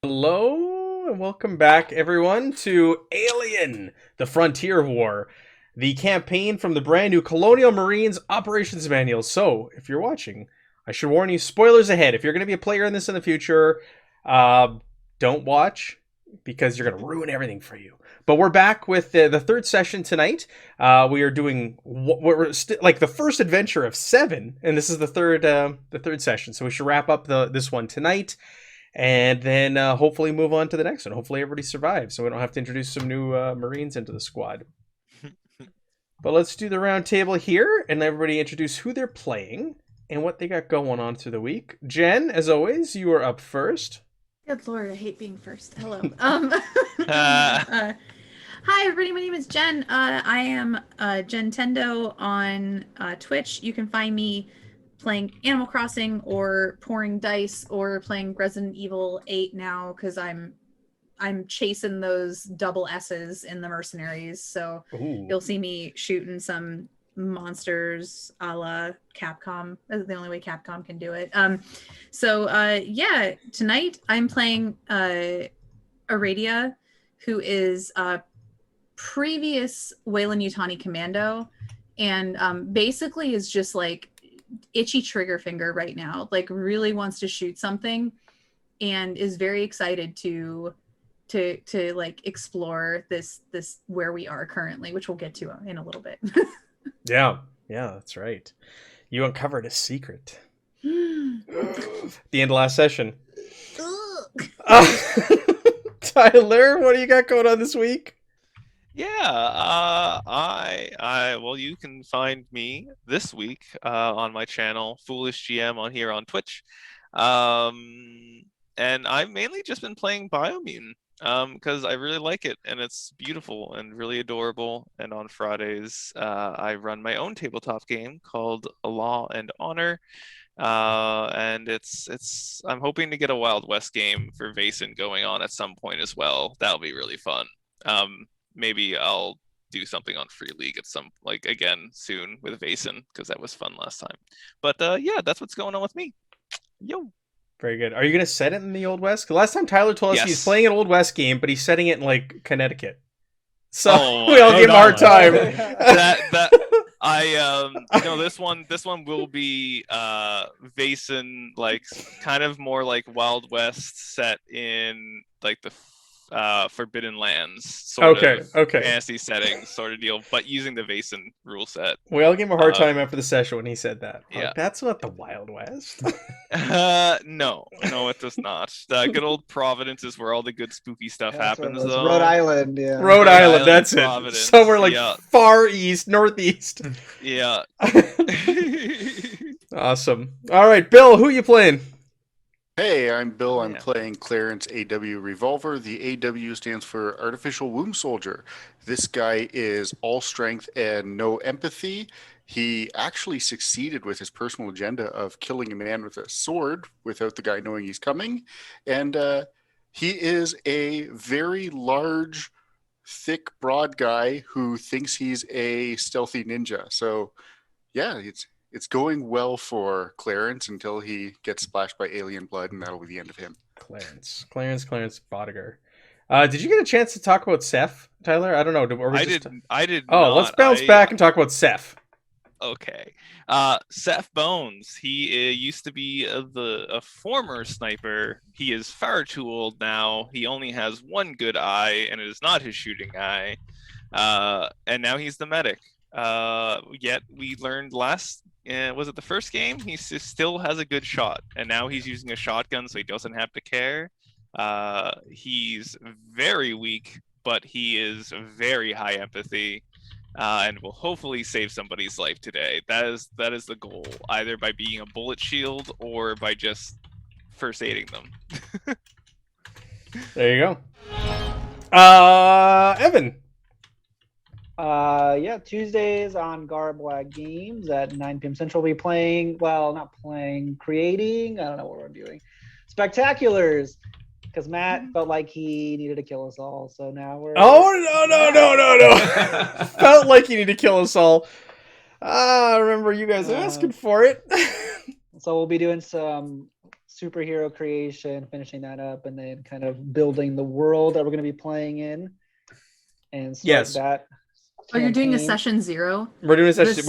Hello and welcome back, everyone, to Alien, the Frontier War, the campaign from the brand new Colonial Marines Operations Manual. So, if you're watching, I should warn you, spoilers ahead. If you're going to be a player in this in the future, uh, don't watch because you're going to ruin everything for you. But we're back with the third session tonight. We are doing like the first adventure of 7, and this is the third session. So we should wrap up this one tonight and then hopefully move on to the next one. Hopefully everybody survives, so we don't have to introduce some new Marines into the squad. But let's do the round table here, and everybody introduce who they're playing and what they got going on through the week. Jen, as always, you are up first. Good Lord, I hate being first. Hello. Uh, Hi, everybody. My name is Jen. I am Jen Tendo on Twitch. You can find me playing Animal Crossing or pouring dice or playing Resident Evil 8 now because I'm chasing those double S's in the Mercenaries. So Ooh. you'll see me shooting some monsters a la Capcom. That's the only way Capcom can do it. Yeah, tonight I'm playing Aradia, who is previous Weyland-Yutani Commando, and basically is just like itchy trigger finger right now, like really wants to shoot something and is very excited to like explore this where we are currently, which we'll get to in a little bit. Yeah, that's right. You uncovered a secret. The end of last session. Tyler, what do you got going on this week? well, you can find me this week on my channel, Foolish GM, on here on Twitch. And I've mainly just been playing Biomutant because I really like it, and it's beautiful and really adorable. And on Fridays, I run my own tabletop game called Law and Honor. And I'm hoping to get a Wild West game for Vaesen going on at some point as well. That'll be really fun. Maybe I'll do something on Free League at some, like, again soon with Vaesen, because that was fun last time. But yeah, that's what's going on with me. Yo. Very good. Are you going to set it in the Old West? 'Cause last time Tyler told us Yes. he's playing an Old West game, but he's setting it in like Connecticut. So Oh, we all gave him a hard time. This one will be Vaesen, like kind of more like Wild West set in like the Forbidden Lands sort of fantasy setting sort of deal, but using the Vaesen rule set. We all gave him a hard time after the session when he said that. Yeah. That's not the Wild West. No, it does not. Good old Providence is where all the good spooky stuff happens, though. Rhode Island, yeah. Rhode Island, that's Providence. It. Somewhere like far east, northeast. Yeah. Awesome. All right, Bill, who are you playing? Hey, I'm Bill. I'm playing Clarence AW Revolver. The AW stands for Artificial Womb Soldier. This guy is all strength and no empathy. He actually succeeded with his personal agenda of killing a man with a sword without the guy knowing he's coming. And he is a very large, thick, broad guy who thinks he's a stealthy ninja. So, yeah, it's going well for Clarence until he gets splashed by alien blood, and that'll be the end of him. Clarence Bodiger. Did you get a chance to talk about Seth, Tyler? I don't know. I did. Oh, let's bounce back and talk about Seth. Okay. Seth Bones. He used to be a former sniper. He is far too old now. He only has one good eye, and it is not his shooting eye. And now he's the medic. Yet we learned was it the first game? He still has a good shot, and now he's using a shotgun, so he doesn't have to care. He's very weak, but he is very high empathy, and will hopefully save somebody's life today. That is the goal, either by being a bullet shield or by just first aiding them. There you go. Evan. Tuesdays on Garblag Games at 9 p.m. Central. We'll be creating. I don't know what we're doing. Spectaculars, because Matt felt like he needed to kill us all. So now we're. Oh no! Felt like he needed to kill us all. I remember you guys asking for it. So we'll be doing some superhero creation, finishing that up, and then kind of building the world that we're going to be playing in, and start that. Oh, you're doing a campaign. session 0? We're doing a session.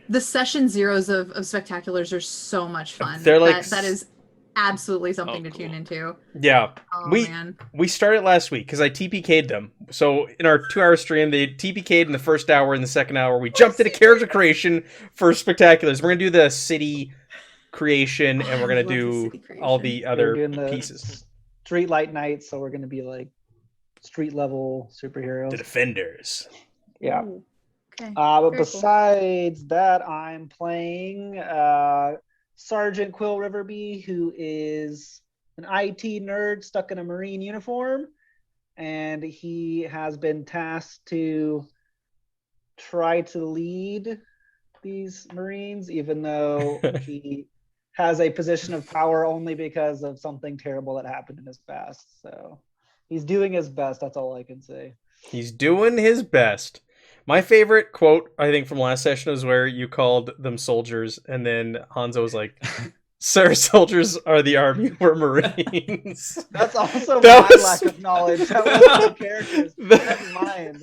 The session 0s of Spectaculars are so much fun. They're like that is absolutely something to tune into. Yeah. Oh, man. We started last week because I TPK'd them. So in our 2-hour stream, they TPK'd in the first hour. In the second hour, we jumped into character creation for Spectaculars. We're going to do the city creation, and we're going to do all the other pieces. Streetlight Knights, so we're going to be like street level superheroes. The Defenders. Yeah. Ooh. Okay. But besides that, I'm playing Sergeant Quill Riverby, who is an IT nerd stuck in a Marine uniform, and he has been tasked to try to lead these Marines, even though he has a position of power only because of something terrible that happened in his past. So he's doing his best. That's all I can say. He's doing his best. My favorite quote, I think, from last session was where you called them soldiers, and then Hanzo was like, "Sir, soldiers are the army, we're Marines." That's also my lack of knowledge. That was the characters. That's mine.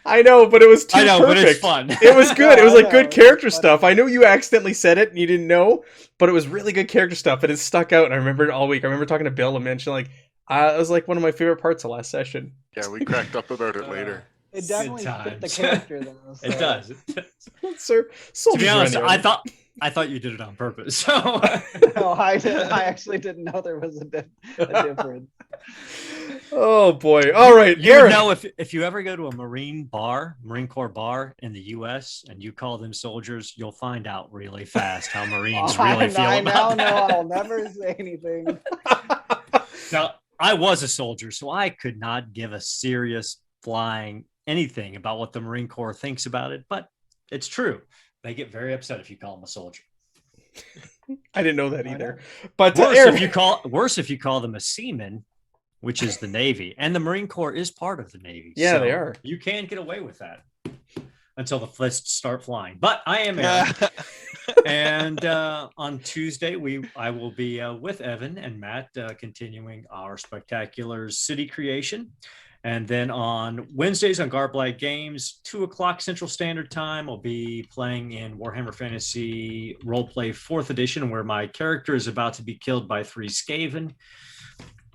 I know, but it was too perfect. But it's fun. It was good. It was like good character stuff. I know you accidentally said it and you didn't know, but it was really good character stuff, and it stuck out. And I remember it all week. I remember talking to Bill and mentioning like, it was like one of my favorite parts of last session. Yeah, we cracked up about it later. It definitely fit the character though. So. It does. Sir, to be honest, I thought you did it on purpose. So no, I actually didn't know there was a difference. Oh boy! All right, you would know if you ever go to a Marine Corps bar in the U.S. and you call them soldiers, you'll find out really fast how Marines really feel about that. I'll never say anything. Now, I was a soldier, so I could not give a serious flying anything about what the Marine Corps thinks about it, but it's true. They get very upset if you call them a soldier. I didn't know that either. But worse if you call them a seaman, which is the Navy, and the Marine Corps is part of the Navy. Yeah, so they are. You can get away with that until the fists start flying. But I am Aaron. And on Tuesday, I will be with Evan and Matt continuing our Spectacular city creation. And then on Wednesdays on Garblag Games, 2:00 Central Standard Time, I'll be playing in Warhammer Fantasy Roleplay 4th Edition, where my character is about to be killed by 3 Skaven.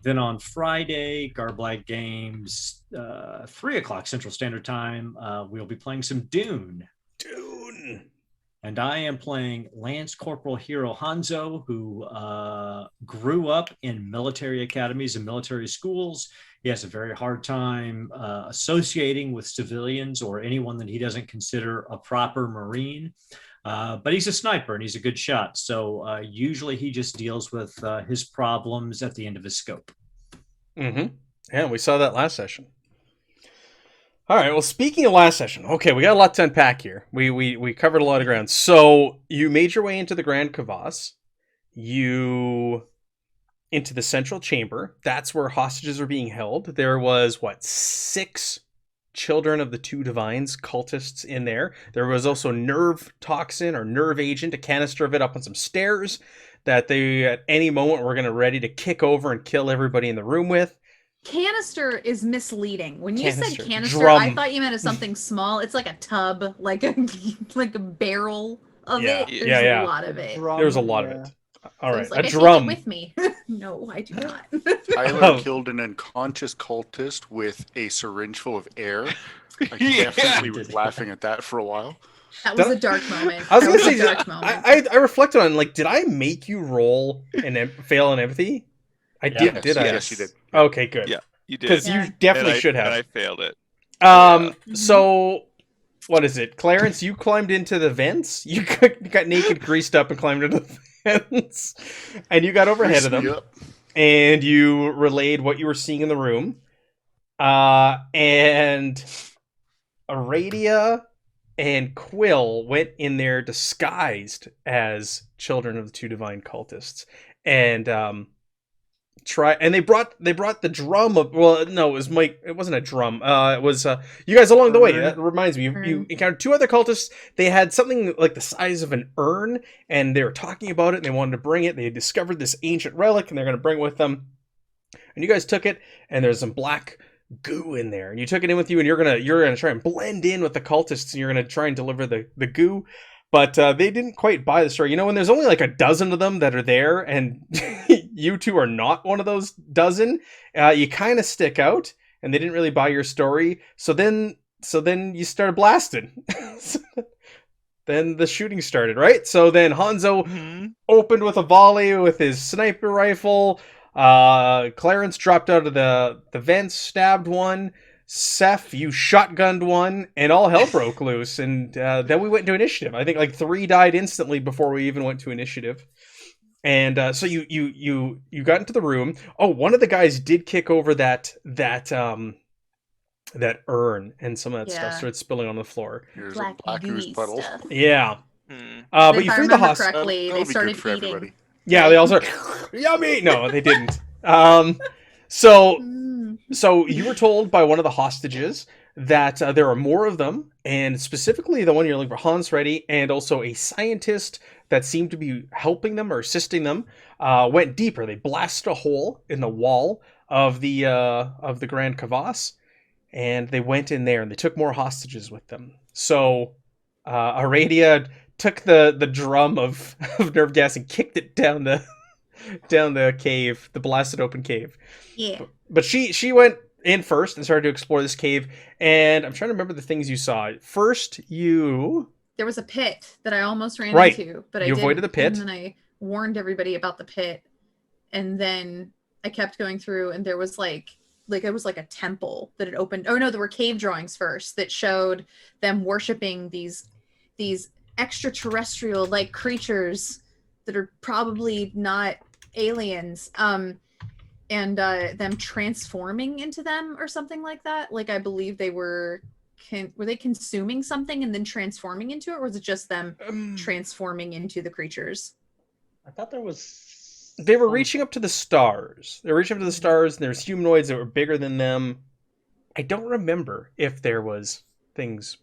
Then on Friday, Garblag Games, 3:00 Central Standard Time, we'll be playing some Dune. And I am playing Lance Corporal Hero Hanzo, who grew up in military academies and military schools. He has a very hard time associating with civilians or anyone that he doesn't consider a proper Marine. But he's a sniper and he's a good shot. So usually he just deals with his problems at the end of his scope. Mm-hmm. Yeah, we saw that last session. All right. Well, speaking of last session, okay, we got a lot to unpack here. We covered a lot of ground. So you made your way into the Grand Kavass. Into the central chamber. That's where hostages are being held. There was 6 children of the 2 divines, cultists in there. There was also nerve toxin or nerve agent, a canister of it up on some stairs that they at any moment were going to ready to kick over and kill everybody in the room with. Canister is misleading. When you said canister, drum. I thought you meant something small. It's like a tub, like a barrel of it. There's a lot of it. There's a lot of it. All right, like, a drum. With me. No, I do not. Tyler killed an unconscious cultist with a syringe full of air. I definitely was laughing at that for a while. That was a dark moment. I was going to say, I reflected on, like, did I make you roll and fail in empathy? I did, did I? Yes, you did. Okay, good. Yeah, you did. Because you definitely should have. And I failed it. So, what is it? Clarence, you climbed into the vents? You got naked, greased up, and climbed into the vents. And you got overhead of them. Yep. And you relayed what you were seeing in the room. And Aradia and Quill went in there disguised as children of the 2 divine cultists. And try, and they brought the drum of, well, no, it was Mike, it wasn't a drum, it was you guys along the way. That reminds me, you encountered two other cultists. They had something like the size of an urn, and they were talking about it, and they wanted to bring it. They had discovered this ancient relic, and they're going to bring it with them. And you guys took it, and there's some black goo in there, and you took it in with you, and you're gonna try and blend in with the cultists, and you're gonna try and deliver the goo. But they didn't quite buy the story. You know, when there's only like a dozen of them that are there, and you two are not one of those dozen, you kind of stick out, and they didn't really buy your story. So then you started blasting. Then the shooting started, right? So then Hanzo opened with a volley with his sniper rifle. Clarence dropped out of the vents, stabbed one. Seth, you shotgunned one, and all hell broke loose. And then we went into initiative. I think like 3 died instantly before we even went to initiative. And so you got into the room. Oh, one of the guys did kick over that urn, and some of that stuff started spilling on the floor. Here's a black ooze puddle. Stuff. Yeah. But you freed the hospital. Correctly, they started eating. Everybody. Yeah, they all started yummy. No, they didn't. So you were told by one of the hostages that there are more of them, and specifically the one you're looking for, Hans Reddy, and also a scientist that seemed to be helping them or assisting them, went deeper. They blasted a hole in the wall of the Grand Kavass, and they went in there, and they took more hostages with them. So Aradia took the drum of nerve gas and kicked it down the cave, the blasted open cave. Yeah. But she went in first and started to explore this cave, and I'm trying to remember the things you saw. First, there was a pit that I almost ran into, but I avoided the pit. And then I warned everybody about the pit, and then I kept going through, and there was like it was like a temple that had opened. Oh no, there were cave drawings first that showed them worshiping these extraterrestrial like creatures that are probably not aliens. And them transforming into them or something like that. Like I believe they were they consuming something and then transforming into it, or was it just them transforming into the creatures? I thought there was. They were reaching up to the stars. They were reaching up to the stars, and there's humanoids that were bigger than them. I don't remember if there was things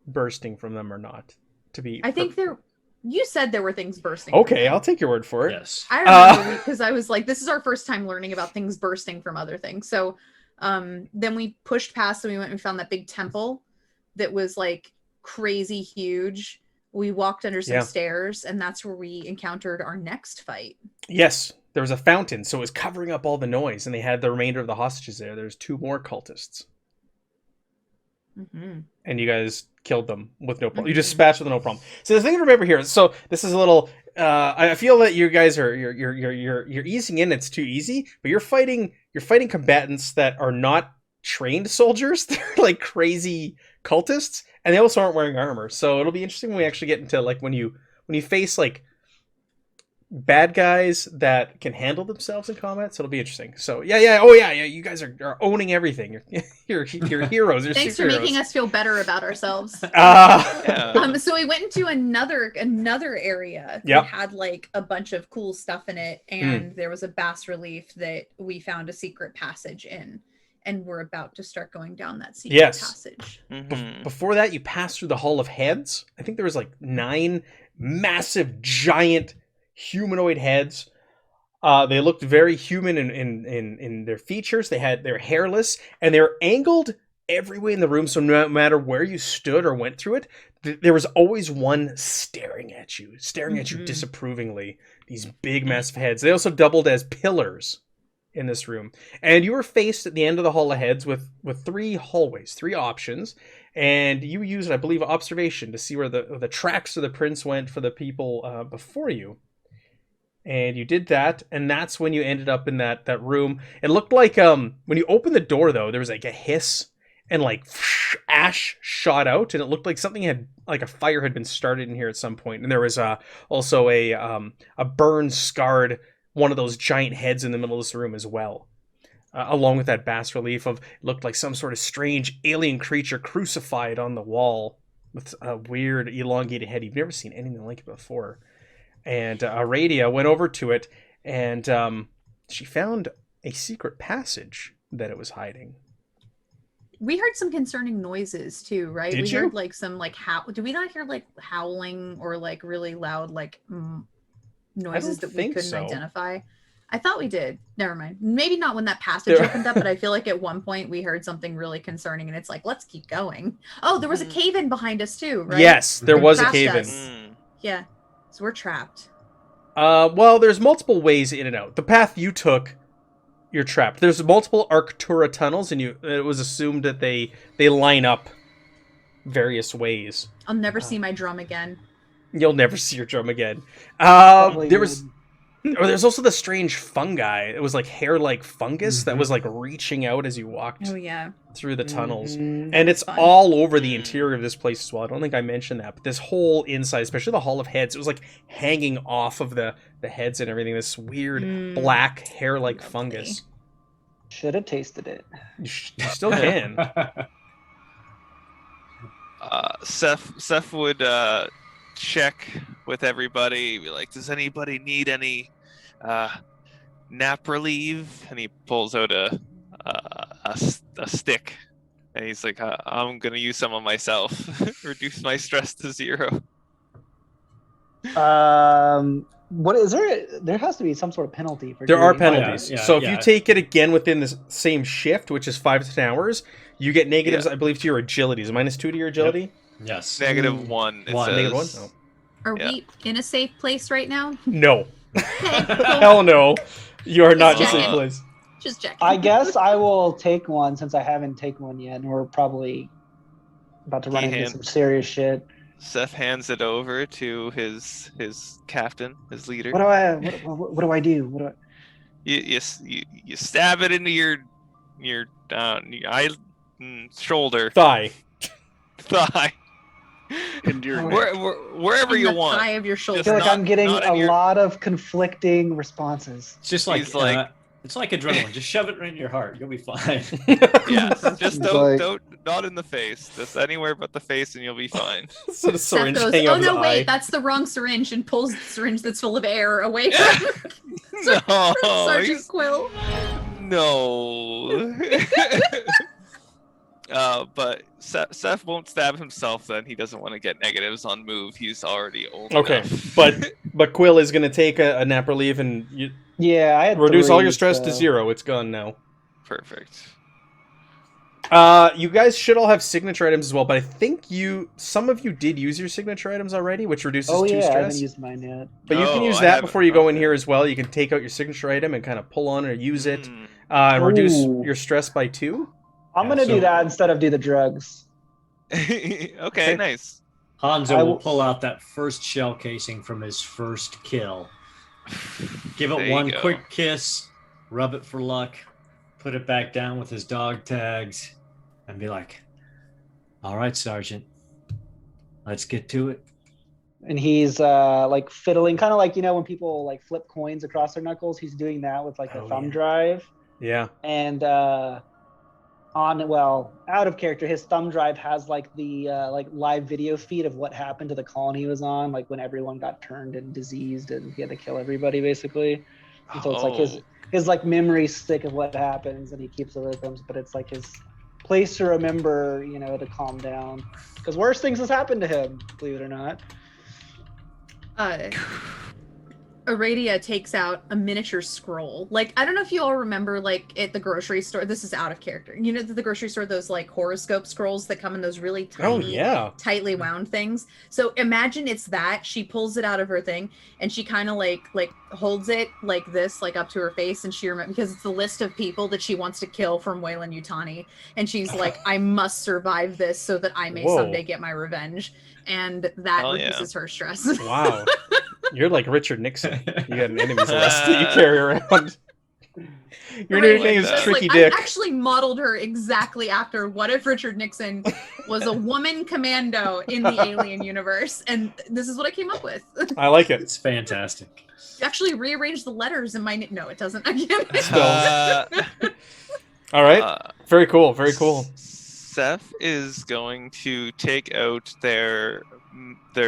bursting from them or not. I think you said there were things bursting. Okay, I'll take your word for it. Yes. I remember because I was like, this is our first time learning about things bursting from other things. So then we pushed past and we went and found that big temple that was like crazy huge. We walked under some stairs, and that's where we encountered our next fight. Yes, there was a fountain, so it was covering up all the noise, and they had the remainder of the hostages there. There's 2 more cultists. Mm-hmm. And you guys killed them with no problem. You dispatched with no problem. So the thing to remember here, so this is a little. I feel that you guys are you're easing in. It's too easy, but you're fighting combatants that are not trained soldiers. They're like crazy cultists, and they also aren't wearing armor. So it'll be interesting when we actually get into like when you face like bad guys that can handle themselves in combat, so it'll be interesting. So yeah, you guys are owning everything. You're heroes. You're Thanks for making us feel better about ourselves. So we went into another area that had like a bunch of cool stuff in it, and there was a bas relief that we found a secret passage in, and we're about to start going down that secret passage. Before that, you passed through the Hall of Heads. I think there was like 9 massive giant humanoid heads. They looked very human in their features. They're hairless, and they're angled every way in the room, so no matter where you stood or went through it, there was always one staring at you disapprovingly. These big massive heads. They also doubled as pillars in this room, and you were faced at the end of the Hall of Heads with 3 hallways, 3 options, and you used, I believe, observation to see where the tracks of the prints went for the people before you. And you did that, and that's when you ended up in that room. It looked like when you opened the door, though, there was like a hiss, and like ash shot out, and it looked like something like a fire had been started in here at some point. And there was also a burn scarred one of those giant heads in the middle of this room as well, along with that bas relief of, it looked like some sort of strange alien creature crucified on the wall with a weird elongated head. You've never seen anything like it before. And Aradia went over to it, and she found a secret passage that it was hiding. We heard some concerning noises too, right? Did we you? heard like some like did we not hear like howling or like really loud like noises that we couldn't identify? I thought we did. Never mind. Maybe not when that passage opened up, but I feel like at one point we heard something really concerning, and it's like, let's keep going. Oh, there was a cave-in behind us too, right? Yes, there was a Trapped cave-in. us. Yeah, so we're trapped. Well, there's multiple ways in and out. The path you took, you're trapped. There's multiple Arctura tunnels, and it was assumed that they line up various ways. I'll never see my drum again. You'll never see your drum again. There's also the strange fungi. It was like hair-like fungus that was like reaching out as you walked through the tunnels. And it's all over the interior of this place as well. I don't think I mentioned that, but this whole inside, especially the Hall of Heads, it was like hanging off of the heads and everything. This weird black hair-like fungus. Should have tasted it. You still can. Seth would check with everybody, be like, does anybody need any nap relief? And he pulls out a stick, and he's like, I'm gonna use some of myself. Reduce my stress to 0. What is there has to be some sort of penalty for there are doing penalties. So if you take it again within the same shift, which is 5 to 10 hours, you get negatives, I believe, to your agility. Is it -2 to your agility? Yep. Yes. -1. -1? Oh. Are we in a safe place right now? No. Okay, cool. Hell no. You are not in a checking. safe place. Just checking. I guess I will take one since I haven't taken one yet, and we're probably about to run into some serious shit. Seth hands it over to his captain, his leader. What do I do? What do I? You stab it into your shoulder, thigh. Into your wherever you the want. thigh of your shoulder. I feel like I'm getting a lot of conflicting responses. It's just like it's like adrenaline. Just shove it right in your heart. You'll be fine. Yeah, just don't not in the face. Just anywhere but the face, and you'll be fine. So the syringe Seth goes, hanging oh out no, the wait, eye. that's the wrong syringe, and pulls the syringe that's full of air away from Sergeant Quill. No. But Seth won't stab himself then. He doesn't want to get negatives on move. He's already old enough. but Quill is going to take a nap relief and I had reduce 3, all your stress to 0. It's gone now. Perfect. You guys should all have signature items as well, but I think some of you did use your signature items already, which reduces 2 stress. I haven't used mine yet. But you can use that before you go in here as well. You can take out your signature item and kind of pull on it or use it and reduce your stress by 2. I'm going to do that instead of do the drugs. Okay, nice. Hanzo will pull out that first shell casing from his first kill. Give it one quick kiss, rub it for luck, put it back down with his dog tags, and be like, all right, Sergeant, let's get to it. And he's like fiddling, kind of like, when people like flip coins across their knuckles, he's doing that with like a thumb drive. Yeah. And out of character, his thumb drive has like the like live video feed of what happened to the colony he was on, like when everyone got turned and diseased and he had to kill everybody basically. And so it's like his like memory stick of what happens, and he keeps it with him, but it's like his place to remember, to calm down, because worse things has happened to him, believe it or not. Aradia takes out a miniature scroll. Like, I don't know if you all remember, like, at the grocery store, this is out of character. The grocery store, those, like, horoscope scrolls that come in those really tiny, tightly wound things. So imagine it's that. She pulls it out of her thing, and she kind of, like, holds it like this, like, up to her face, and she remembers, because it's the list of people that she wants to kill from Weyland-Yutani. And she's like, I must survive this so that I may someday get my revenge. And that reduces her stress. Wow. You're like Richard Nixon. You got an enemies list that you carry around. Your new name is Tricky Dick. I actually modeled her exactly after what if Richard Nixon was a woman commando in the Alien universe. And this is what I came up with. I like it. It's fantastic. Actually rearranged the letters in my... No, it doesn't. I can't. All right. Very cool. Very cool. Seth is going to take out their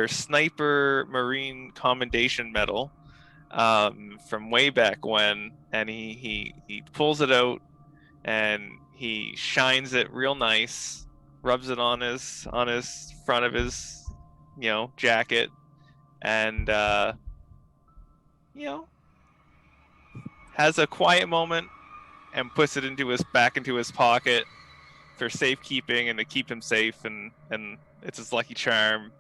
sniper marine commendation medal, from way back when, and he pulls it out and he shines it real nice, rubs it on his front of his jacket, and has a quiet moment and puts it back into his pocket for safekeeping and to keep him safe, and it's his lucky charm.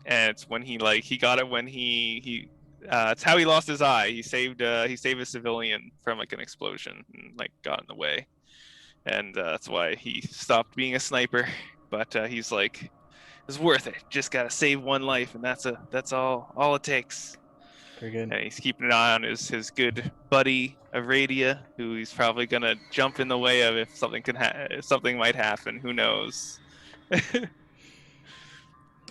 And it's when he got it when he it's how he lost his eye. He saved a civilian from like an explosion and like got in the way, and that's why he stopped being a sniper. But he's like, it's worth it. Just gotta save one life, and that's all it takes. Very good. And he's keeping an eye on his good buddy Aradia, who he's probably gonna jump in the way of if something might happen. Who knows?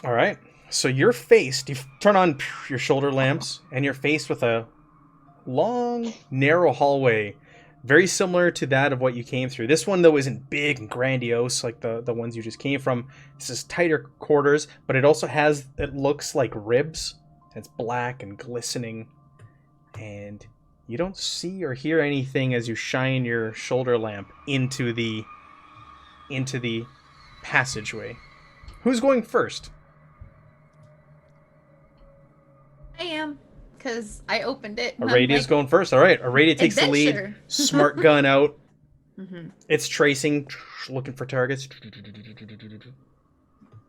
All right. So you're faced. You turn on your shoulder lamps, and you're faced with a long, narrow hallway, very similar to that of what you came through. This one, though, isn't big and grandiose like the ones you just came from. This is tighter quarters, but it also has, it looks like ribs. It's black and glistening, and you don't see or hear anything as you shine your shoulder lamp into the passageway. Who's going first? I am, because I opened it. Aradia's going first. All right, Aradia takes the lead. Smart gun out. Mm-hmm. It's tracing, looking for targets.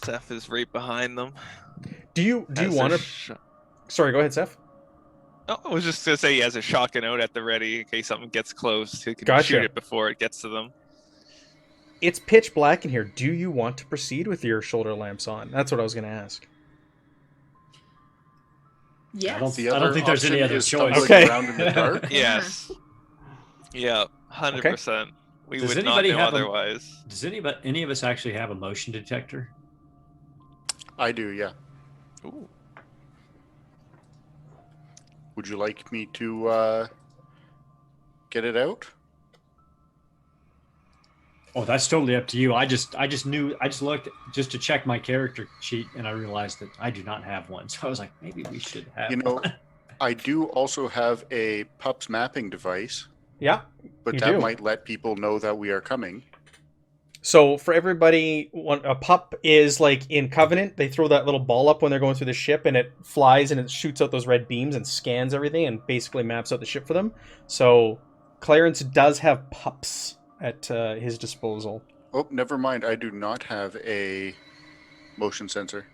Seth is right behind them. Do you want to? Sorry, go ahead, Seth. Oh, I was just gonna say he has a shotgun out at the ready in case something gets close. He can Gotcha. shoot it before it gets to them. It's pitch black in here. Do you want to proceed with your shoulder lamps on? That's what I was going to ask. Yes. I don't think there's any other choice. Okay. Around in the dark. Yes. Yeah, 100%. We Does would not anybody know have otherwise. Does any of us actually have a motion detector? I do, yeah. Ooh. Would you like me to get it out? Oh, that's totally up to you. I just looked just to check my character sheet, and I realized that I do not have one. So I was like, maybe we should have one. I do also have a PUPS mapping device. Yeah, but that might let people know that we are coming. So for everybody, a pup is like in Covenant. They throw that little ball up when they're going through the ship, and it flies and it shoots out those red beams and scans everything and basically maps out the ship for them. So Clarence does have pups at his disposal. Oh, never mind. I do not have a motion sensor.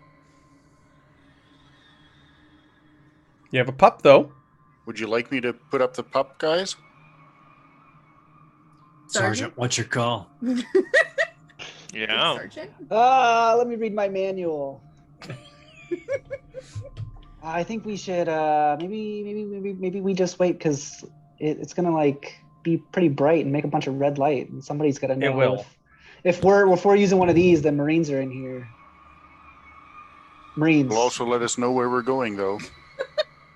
You have a pup, though. Would you like me to put up the pup, guys? Sergeant, what's your call? Yeah. Sergeant? Let me read my manual. I think we should maybe we just wait because it's gonna like be pretty bright and make a bunch of red light, and somebody's gotta know. It will. If we're using one of these, then Marines are in here. Marines. Will also let us know where we're going, though.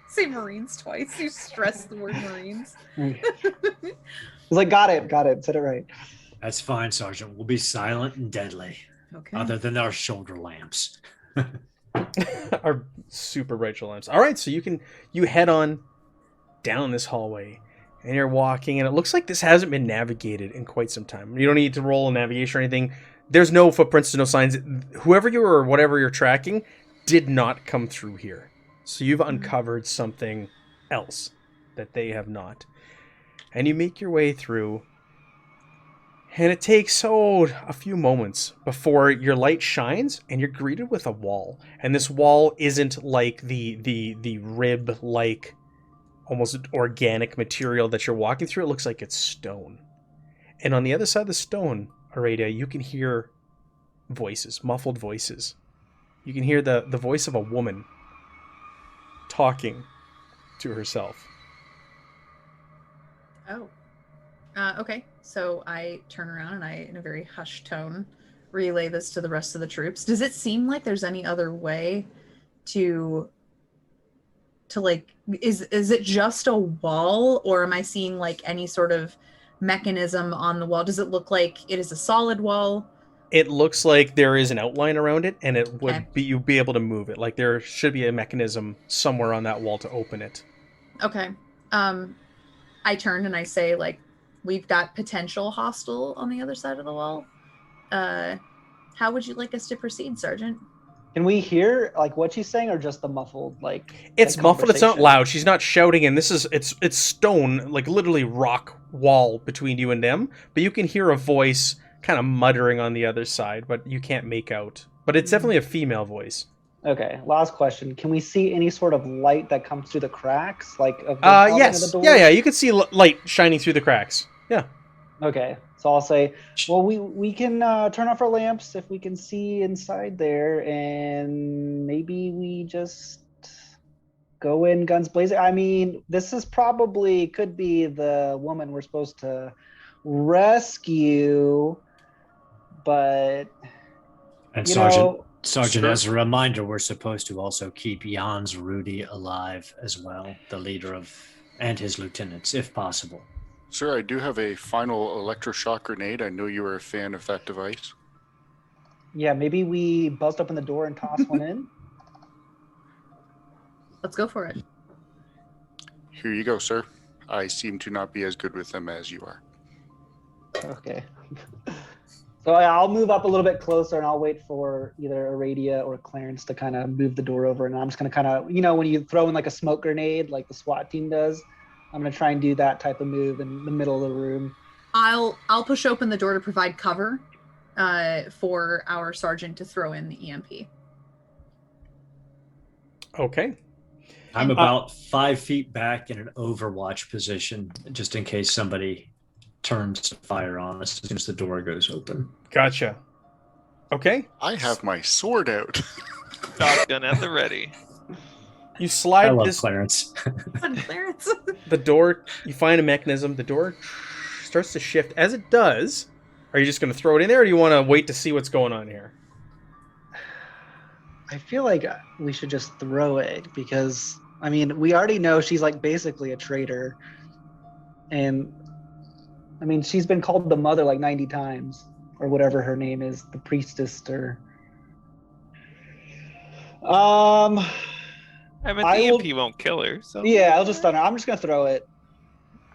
Say Marines twice. You stressed the word Marines. It's like, got it. Said it right. That's fine, Sergeant. We'll be silent and deadly. Okay. Other than our shoulder lamps. Our super bright shoulder lamps. All right, so you head on down this hallway, and you're walking, and it looks like this hasn't been navigated in quite some time. You don't need to roll a navigation or anything. There's no footprints, no signs. Whoever you are or whatever you're tracking did not come through here. So you've uncovered something else that they have not. And you make your way through, and it takes a few moments before your light shines and you're greeted with a wall. And this wall isn't like the rib-like, almost organic material that you're walking through. It looks like it's stone. And on the other side of the stone, Aradia, you can hear voices, muffled voices. You can hear the voice of a woman talking to herself. Oh. Okay. So I turn around and I, in a very hushed tone, relay this to the rest of the troops. Does it seem like there's any other way to like, is it just a wall, or am I seeing like any sort of mechanism on the wall? Does it look like it is a solid wall? It looks like there is an outline around it, and it would be you'd be able to move it. Like there should be a mechanism somewhere on that wall to open it. Okay. I turn and I say, like, we've got potential hostile on the other side of the wall. How would you like us to proceed, Sergeant? Can we hear like what she's saying, or just the muffled It's like, muffled. It's not conversation? loud. She's not shouting, and it's stone, like literally rock wall between you and them. But you can hear a voice kind of muttering on the other side, but you can't make out. But it's definitely a female voice. Okay. Last question. Can we see any sort of light that comes through the cracks, like of the bottom of the Yes, door? yeah. You can see light shining through the cracks. Yeah. Okay. So I'll say, well, we can turn off our lamps if we can see inside there, and maybe we just go in guns blazing. I mean, this is probably could be the woman we're supposed to rescue, but And you Sergeant, know, Sergeant, Sir? as a reminder, we're supposed to also keep Jans Rudy alive as well, the leader of, and his lieutenants, if possible. Sir, I do have a final electroshock grenade. I know you were a fan of that device. yeah, maybe we bust open the door and toss one in. Let's go for it. Here you go, sir. I seem to not be as good with them as you are. Okay. So I'll move up a little bit closer, and I'll wait for either Aradia or Clarence to kind of move the door over. And I'm just going to kind of, when you throw in like a smoke grenade, like the SWAT team does, I'm going to try and do that type of move in the middle of the room. I'll push open the door to provide cover for our sergeant to throw in the EMP. Okay. I'm about 5 feet back in an overwatch position, just in case somebody turns to fire on us as soon as the door goes open. Gotcha. Okay. I have my sword out. Shotgun at the ready. You I slide love this Clarence. Clarence. the door. You find a mechanism. The door starts to shift. As it does, are you just going to throw it in there, or do you want to wait to see what's going on here? I feel like we should just throw it because, I mean, we already know she's like basically a traitor. And I mean, she's been called the mother like 90 times or whatever her name is, the priestess or... I mean, the I will- EMP won't kill her. So Yeah, I'll just stun her. I'm just going to throw it.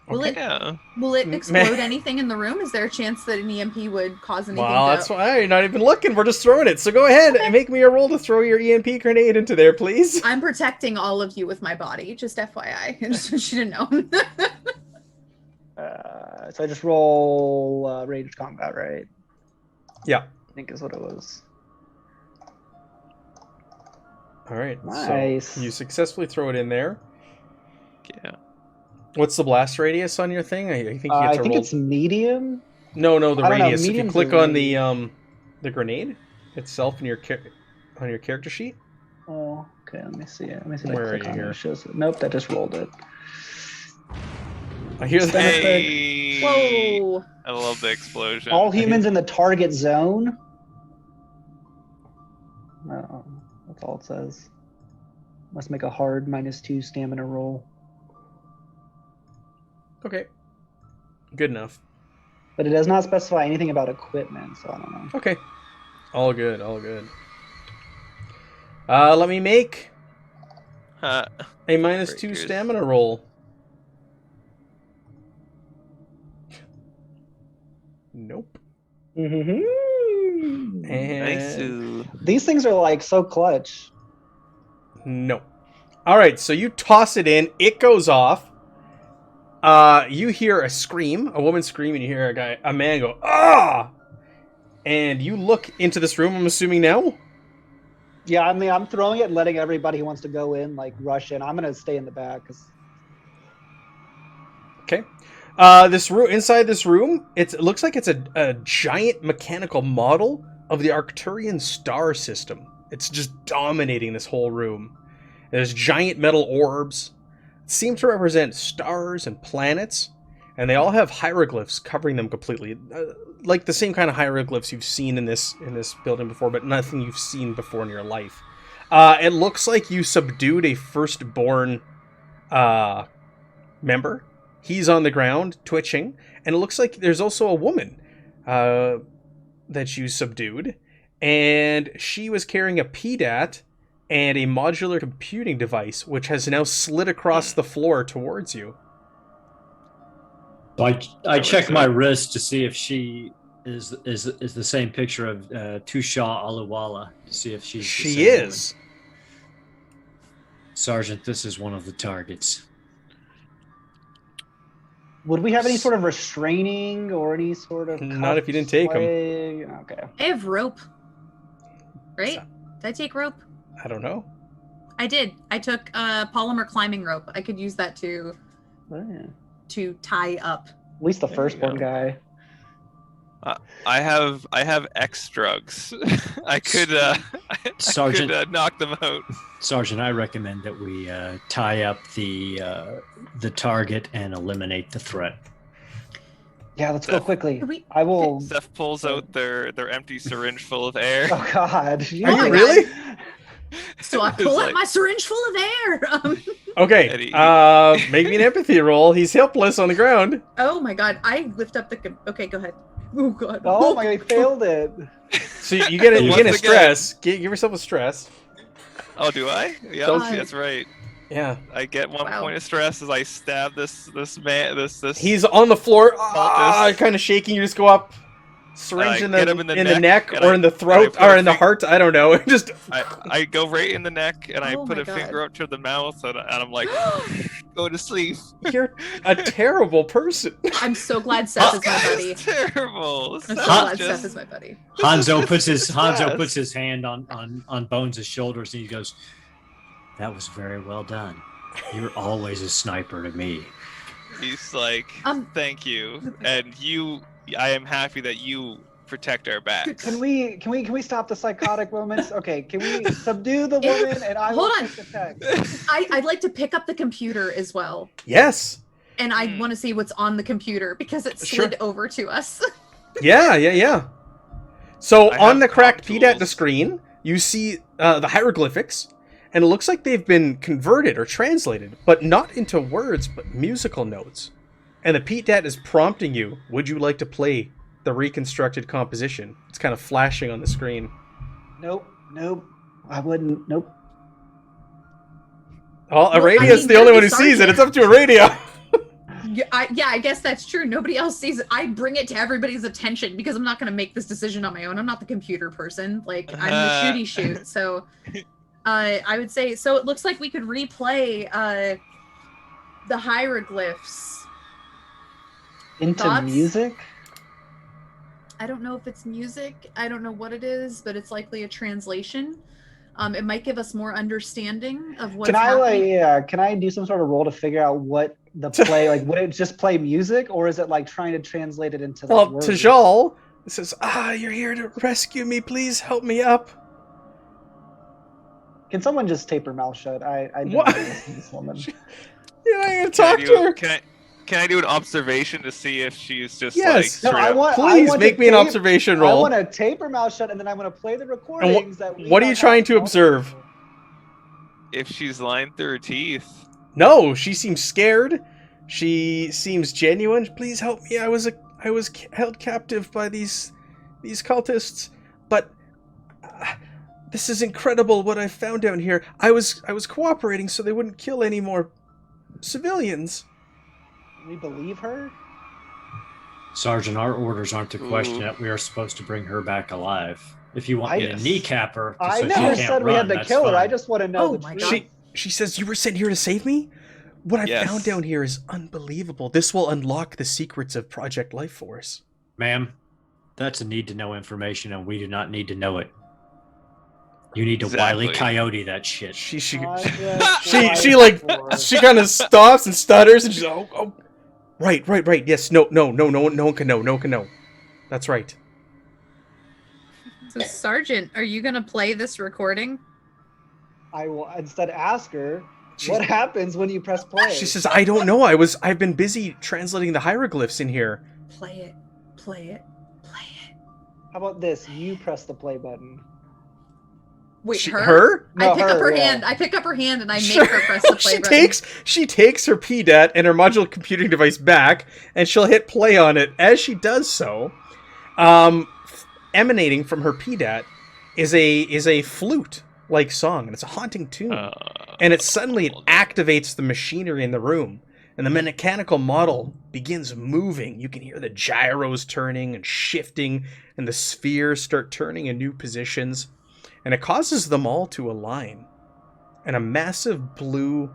Will Okay. it yeah. will it explode anything in the room? Is there a chance that an EMP would cause anything Well, to... that's why you're not even looking. We're just throwing it. So go ahead and make me a roll to throw your EMP grenade into there, please. I'm protecting all of you with my body, just FYI. Just so you didn't know. So I just roll ranged combat, right? Yeah. I think is what it was. All right. Nice. So you successfully throw it in there. Yeah. What's the blast radius on your thing? I think you get I to think roll. it's medium. No, the I don't know, radius. If you medium's click the on radius. the grenade itself in your on your character sheet. Oh, okay. Let me see it. Let me see. if I Where are click you on it. here? It shows it. Nope, that just rolled it. I hear that. Hey. Whoa. I love the explosion. All humans in the target zone. No, that's all it says. Must make a hard -2 stamina roll. Okay. Good enough. But it does not specify anything about equipment, so I don't know. Okay. All good. All good. Let me make Huh. a -2 Breakers. stamina roll. Nope. Mm-hmm. Nice. And These things are like so clutch. no. All right, so you toss it in. It goes off. You hear a scream, a woman scream, and you hear a man go, "Ah!" And you look into this room. I'm assuming now. Yeah, I mean, I'm throwing it and letting everybody who wants to go in like rush in. I'm gonna stay in the back because Okay. This room, inside this room, it looks like it's a giant mechanical model of the Arcturian star system. It's just dominating this whole room. There's giant metal orbs, seem to represent stars and planets, and they all have hieroglyphs covering them completely, like the same kind of hieroglyphs you've seen in this building before, but nothing you've seen before in your life. It looks like you subdued a firstborn member. He's on the ground, twitching, and it looks like there's also a woman that you subdued, and she was carrying a PDAT and a modular computing device, which has now slid across the floor towards you. So I check my wrist to see if she is the same picture of Tusha Aluwala, to see if she's the She same is. woman. Sergeant, this is one of the targets. Would we have any sort of restraining or any sort of Not if you didn't take 'em. Okay. I have rope. Right? Did I take rope? I don't know. I did. I took polymer climbing rope. I could use that to Oh, yeah. tie up. At least the There first you go. one guy. I have X drugs. I could Sergeant, knock them out. Sergeant, I recommend that we tie up the target and eliminate the threat. Yeah, let's go quickly. We- I will. Steph pulls out their empty syringe full of air. Oh God! Are my you really? So I It's pull out like- my syringe full of air. Okay. Eddie. Make me an empathy roll. He's helpless on the ground. Oh my God! I lift up the. Okay, go ahead. Oh God. Oh my God! I failed it. So you get a Once again. stress. Give yourself a stress. Oh, do I? Yeah, Don't you- that's right. Yeah. I get one Wow. point of stress as I stab this man. This. He's on the floor, Cultist. kind of shaking. You just go up, syringe in get the him in the neck, neck, and or I- in the and I throat, put or a in the fing- heart. I don't know. Just I go right in the neck and I Oh put my a God. finger up to the mouth and I'm like, go to sleep. you're a terrible person. I'm so glad Seth is my buddy. It's terrible. I'm so Seth's glad just- Seth is my buddy. Hanzo puts his Yes. hand on Bones' shoulders and he goes, "That was very well done. You're always a sniper to me." He's like, Um, thank you, and you. I am happy that you protect our backs. Can we stop the psychotic moments? Okay, can we subdue the woman and I will Hold on. take the text? I'd like to pick up the computer as well, Yes. and I Hmm. want to see what's on the computer because it Sure. slid over to us. Yeah. So I on have the cracked prop PDAT the tools. screen, you see the hieroglyphics, and it looks like they've been converted or translated, but not into words, but musical notes. And the PDAT is prompting you, would you like to play the reconstructed composition? It's kind of flashing on the screen. Nope. I wouldn't. Nope. Well, Well, Aradia's I mean, the only you're one the who sees it. sergeant. It's up to Aradia. Yeah, I guess that's true. Nobody else sees it. I bring it to everybody's attention because I'm not going to make this decision on my own. I'm not the computer person. Like, I'm the shooty shoot. So, I would say, so it looks like we could replay the hieroglyphs. Into Thoughts? music. I don't know if it's music. I don't know what it is, but it's likely a translation. It might give us more understanding of what's Can I happening. can I do some sort of roll to figure out what the play like? Would it just play music, or is it like trying to translate it into? Like, Well, words? Tajal says, you're here to rescue me. Please help me up. Can someone just tape her mouth shut? I don't What? wanna listen to this woman. You're not going to Can I talk do- to her. Can I do an observation to see if she's just Yes. like No, straight I up- want. I Please want make to me an tape- observation I roll. want to tape her mouth shut, and then I'm going to play the recordings that. We what are you have trying to now. observe? if she's lying through her teeth. No, she seems scared. She seems genuine. Please help me. I was held captive by these cultists, but this is incredible what I found down here. I was cooperating so they wouldn't kill any more civilians. We believe her. Sergeant, our orders aren't to question Ooh. it. We are supposed to bring her back alive. If you want me to Yes. kneecap her, I so she never can't said we run, had to that's kill her. I fine. just want to know Oh the my truth. God. She says you were sent here to save me? What I Yes. found down here is unbelievable. This will unlock the secrets of Project Life Force. Ma'am, that's a need to know information, and we do not need to know it. You need to Wile E. Exactly. Coyote that shit. She She like she kind of stops and stutters and she's oh right yes no one can know. That's right. So, Sergeant, are you going to play this recording? I will instead ask her She- what happens when you press play. She says I don't know. I've been busy translating the hieroglyphs in here. Play it. How about this? You press the play button. Wait, She- her? her? No, I pick up her, her yeah. hand. I pick up her hand and I make Sure. her press the play button. She takes her PDAT and her modular computing device back, and she'll hit play on it. As she does so, emanating from her PDAT is a flute like song, and it's a haunting tune. And it suddenly activates the machinery in the room, and the mechanical model begins moving. You can hear the gyros turning and shifting, and the spheres start turning in new positions, and it causes them all to align. And a massive blue-white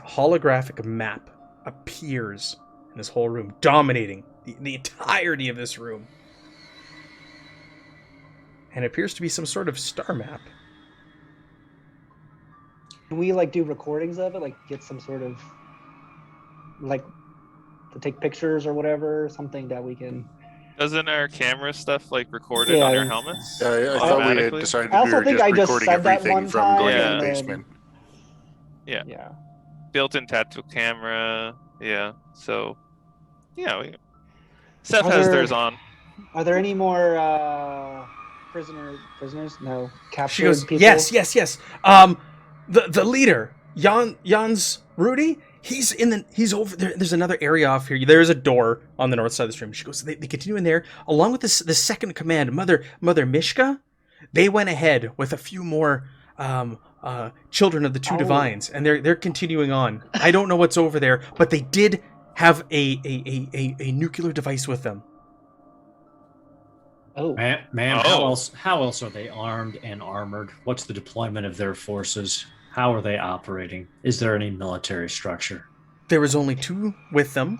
holographic map appears in this whole room, dominating the entirety of this room. And it appears to be some sort of star map. Can we like do recordings of it, like get some sort of like to take pictures or whatever, something that we can. Doesn't our camera stuff like record it on our helmets? I thought we had decided I we also were think just I just recording said that everything one from time. going to Yeah. the basement. Yeah. Built-in tactical camera. Yeah. So, yeah. Seth Are has there- theirs on. Are there any more prisoners? No, captured She goes, people. yes. The leader, Jan's Rudy, he's over there. There's another area off here. There's a door on the north side of the stream. She goes, they continue in there, along with the second command, Mother Mishka. They went ahead with a few more children of the two divines, and they're continuing on. I don't know what's over there, but they did have a nuclear device with them. Oh, Ma'am, how else are they armed and armored? What's the deployment of their forces? How are they operating? Is there any military structure? There was only two with them.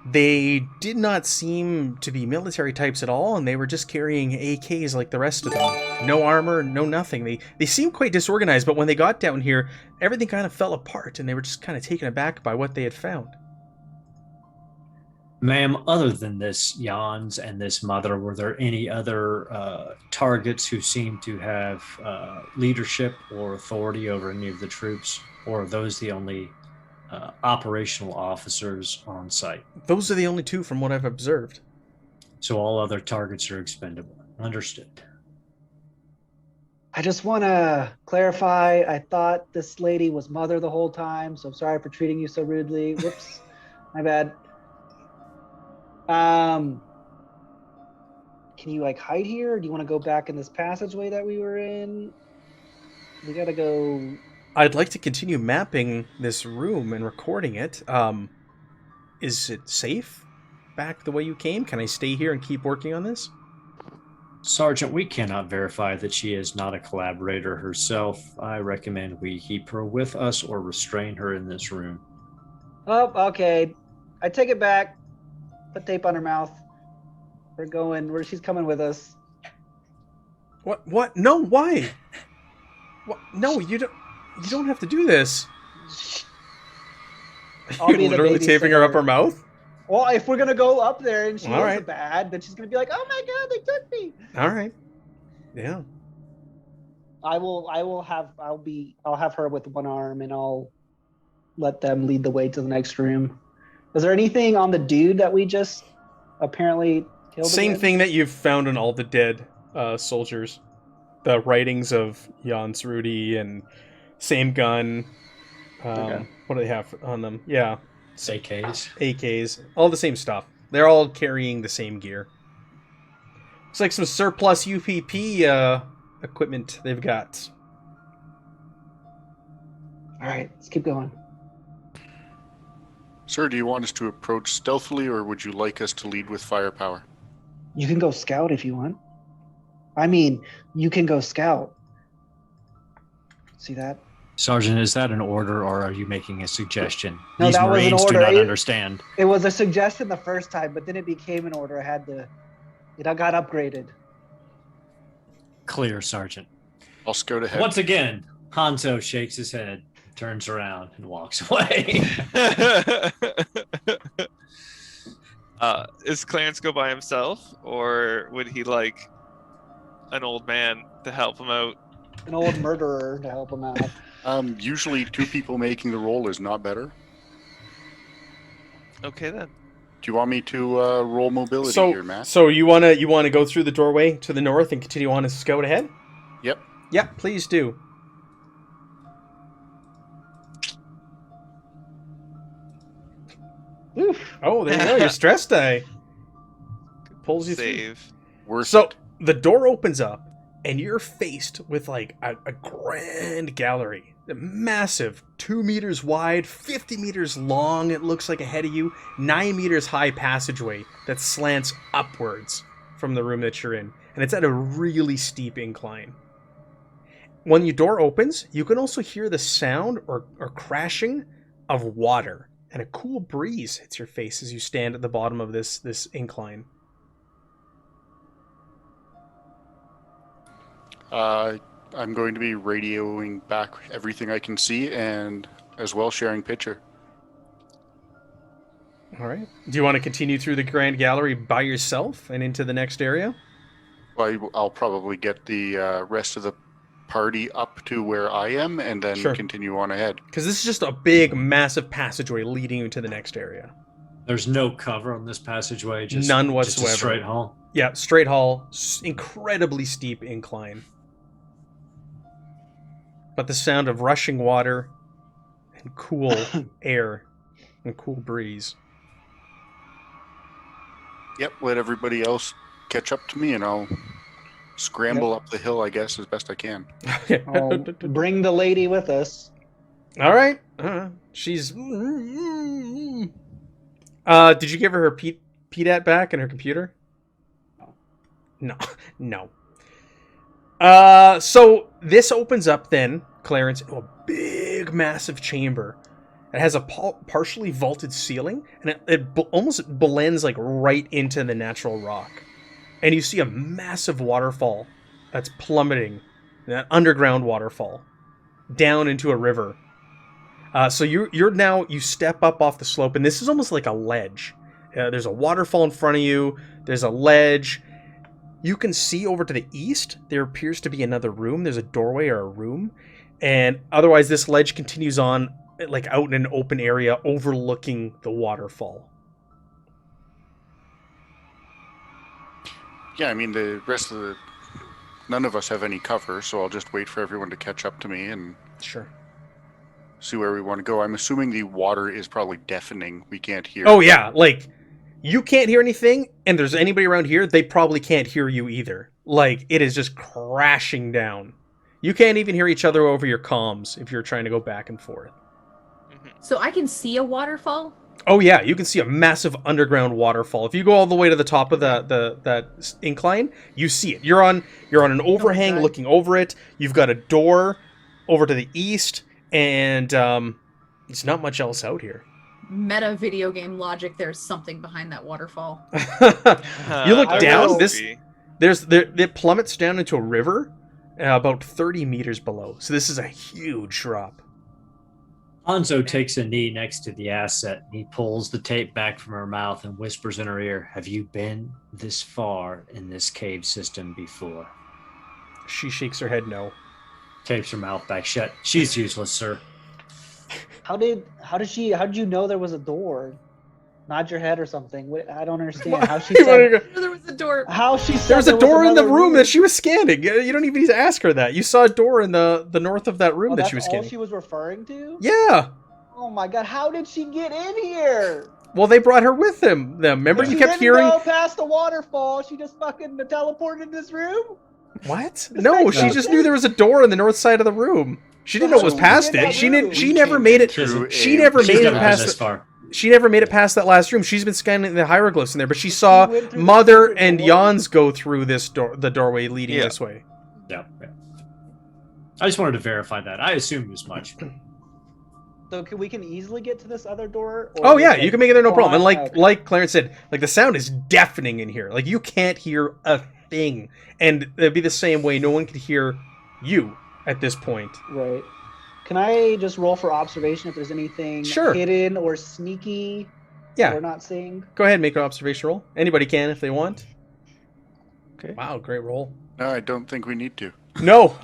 They did not seem to be military types at all, and they were just carrying AKs like the rest of them. No armor, no nothing. They seemed quite disorganized, but when they got down here, everything kind of fell apart, and they were just kind of taken aback by what they had found. Ma'am, other than this Jans and this mother, were there any other targets who seemed to have leadership or authority over any of the troops? Or are those the only operational officers on site? Those are the only two from what I've observed. So all other targets are expendable. Understood. I just want to clarify. I thought this lady was Mother the whole time, so I'm sorry for treating you so rudely. Whoops, my bad. Can you like hide here? Or do you want to go back in this passageway that we were in? We gotta go. I'd like to continue mapping this room and recording it. Is it safe back the way you came? Can I stay here and keep working on this? Sergeant, we cannot verify that she is not a collaborator herself. I recommend we keep her with us or restrain her in this room. Oh, okay. I take it back. Put tape on her mouth. We're going. She's coming with us. What? No, why? What? No, you don't have to do this. I'll You're be the literally taping her up her babysitter. mouth? Well, if we're gonna go up there and she All is right. bad, then she's gonna be like, "Oh my god, they took me." All right. Yeah. I'll have her with one arm, and I'll let them lead the way to the next room. Is there anything on the dude that we just apparently killed? Same again? thing that you've found on all the dead soldiers. The writings of Jan's Rudy and same gun. Okay. What do they have on them? Yeah. AKs. AKs. All the same stuff. They're all carrying the same gear. It's like some surplus UPP equipment they've got. All right, let's keep going. Sir, do you want us to approach stealthily, or would you like us to lead with firepower? You can go scout if you want. I mean, you can go scout. See that? Sergeant, is that an order or are you making a suggestion? No, These that was an Marines do order. not understand. It was a suggestion the first time, but then it became an order. It got upgraded. Clear, Sergeant. I'll scout ahead. Once again, Hanzo shakes his head, turns around, and walks away. Is Clarence go by himself, or would he like an old man to help him out? An old murderer to help him out. Usually two people making the roll is not better. Okay then. Do you want me to roll mobility here, Matt? So you wanna go through the doorway to the north and continue on to scout ahead? Yep. Yep, please do. Oof. Oh, there you go. Your stress die pulls you through. Save. Worth So it. the door opens up, and you're faced with like a grand gallery, a massive 2 meters wide, 50 meters long. It looks like ahead of you, 9 meters high passageway that slants upwards from the room that you're in, and it's at a really steep incline. When your door opens, you can also hear the sound or crashing of water, and a cool breeze hits your face as you stand at the bottom of this incline. I'm going to be radioing back everything I can see, and as well sharing picture. All right. Do you want to continue through the Grand Gallery by yourself and into the next area? Well, I'll probably get the rest of the party up to where I am, and then continue on ahead. Because this is just a big, massive passageway leading you to the next area. There's no cover on this passageway. Just none whatsoever. Just a straight hall. Yeah, straight hall. Incredibly steep incline. But the sound of rushing water and cool air and cool breeze. Yep, let everybody else catch up to me, and I'll scramble up the hill, I guess, as best I can. I'll bring the lady with us. All right. She's... Did you give her her PDAT back and her computer? No. So this opens up then, Clarence, into a big, massive chamber. It has a partially vaulted ceiling, and it almost blends like right into the natural rock. And you see a massive waterfall that's plummeting, an underground waterfall, down into a river. So you step up off the slope, and this is almost like a ledge. There's a waterfall in front of you. There's a ledge. You can see over to the east, there appears to be another room. There's a doorway or a room. And otherwise, this ledge continues on like out in an open area overlooking the waterfall. Yeah, I mean, none of us have any cover, so I'll just wait for everyone to catch up to me and see where we want to go. I'm assuming the water is probably deafening. We can't hear. Oh, yeah. Like, you can't hear anything, and there's anybody around here, they probably can't hear you either. Like, it is just crashing down. You can't even hear each other over your comms if you're trying to go back and forth. So I can see a waterfall? Oh yeah, you can see a massive underground waterfall. If you go all the way to the top of that incline, you see it. You're on an overhang looking over it. You've got a door over to the east, and there's not much else out here. Meta video game logic, there's something behind that waterfall. You look down, it plummets down into a river about 30 meters below. So this is a huge drop. Hanzo takes a knee next to the asset. He pulls the tape back from her mouth and whispers in her ear, "Have you been this far in this cave system before?" She shakes her head no. Tapes her mouth back shut. She's useless, sir. How did you know there was a door? Nod your head or something. I don't understand how she said there was a door. How she said there was a door in the room that she was scanning. You don't even need to ask her that. You saw a door in the north of that room that she was scanning. That's all she was referring to? Yeah. Oh my god, how did she get in here? Well, they brought her with them. Remember, you kept hearing. She didn't go past the waterfall. She just fucking teleported in this room. What? No, she just knew there was a door in the north side of the room. She didn't know it was past it. She never made it. She never made it past. She never made it past that last room. She's been scanning the hieroglyphs in there, but she saw Mother and Jans go through the doorway leading this way. Yeah. I just wanted to verify that. I assumed as much. So we can easily get to this other door? Oh yeah, you can make it there no problem. And like Clarence said, like the sound is deafening in here. Like you can't hear a thing. And it'd be the same way. No one could hear you at this point. Right. Can I just roll for observation if there's anything hidden or sneaky we're not seeing? Go ahead and make an observation roll. Anybody can if they want. Okay. Wow, great roll. No, I don't think we need to. No.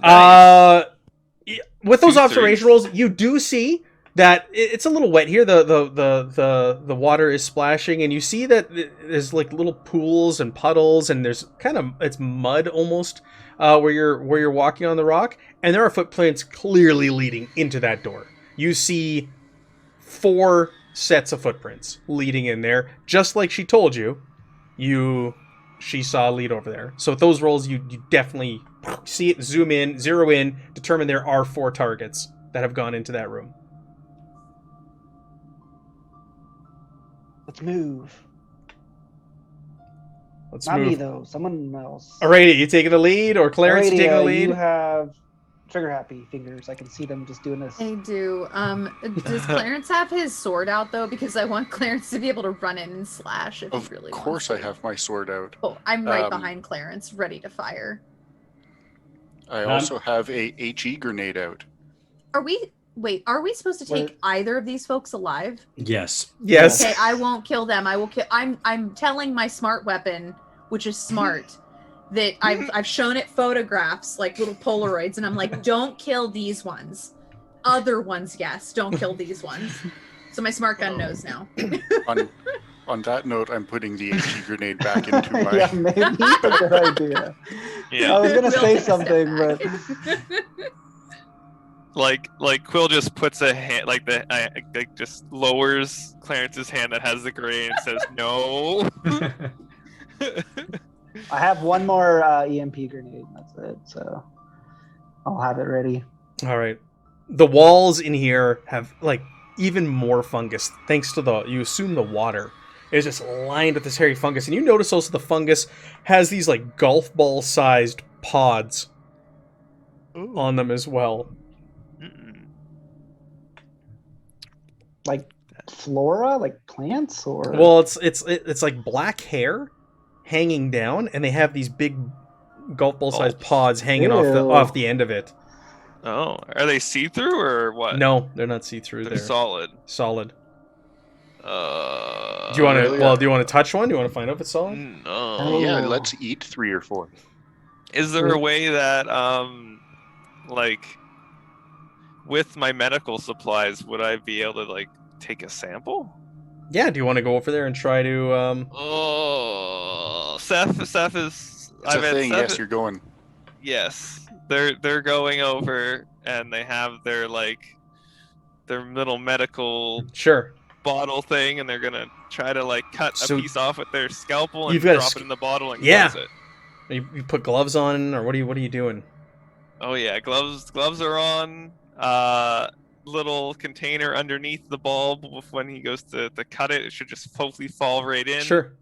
With those observation rolls, you do see that it's a little wet here. The water is splashing, and you see that there's like little pools and puddles, and there's it's mud almost where you're walking on the rock, and there are footprints clearly leading into that door. You see 4 sets of footprints leading in there, just like she told you. You she saw a lead over there. So with those rolls, you definitely see it, zoom in, zero in, determine there are 4 targets that have gone into that room. Let's move. Let's Not move. me though. Someone else. Alrighty, you taking the lead, or Clarence Alrighty, taking the lead? You have trigger happy fingers. I can see them just doing this. I do. Does Clarence have his sword out though? Because I want Clarence to be able to run in and slash if Of he really course, wants I have my sword out. Oh, I'm right Um, behind Clarence, ready to fire. I also have a HE grenade out. Are we supposed to take either of these folks alive? Yes. Yes. Okay, I won't kill them. I will kill. I'm telling my smart weapon, which is smart, that I've shown it photographs, like little Polaroids, and I'm like, don't kill these ones. Other ones, yes, don't kill these ones. So my smart gun knows now. On that note, I'm putting the HE grenade back into my. Yeah, maybe a good idea. Yeah. I was gonna We'll say take a step something, but Like Quill just puts a hand, like just lowers Clarence's hand that has the grenade and says no. I have one more EMP grenade. That's it. So I'll have it ready. All right. The walls in here have like even more fungus, thanks to you assume the water is just lined with this hairy fungus, and you notice also the fungus has these like golf ball sized pods on them as well. Mm-mm. Like flora, like plants, or Well, it's like black hair hanging down, and they have these big golf ball sized Bulbs. pods hanging Ew. off the end of it. Oh, are they see-through or what? No, they're not see through. They're They're solid. solid. Do Do you want to? really? Well, do you want to touch one? Do you want to find out if it's solid? No. Yeah, Oh. let's eat 3 or 4. Is there a way that, like, with my medical supplies, would I be able to like take a sample? Yeah. Do you want to go over there and try to? Oh, Seth is. It's a thing. Yes, you're going. Yes, they're going over, and they have their little medical Sure. bottle thing, and they're gonna try to like cut So a piece off with their scalpel and you've got a drop it in the bottle and Yeah. close it. You put gloves on, or what are you doing? Oh yeah, gloves are on. Little container underneath the bulb. When he goes to cut it, it should just hopefully fall right in. Sure.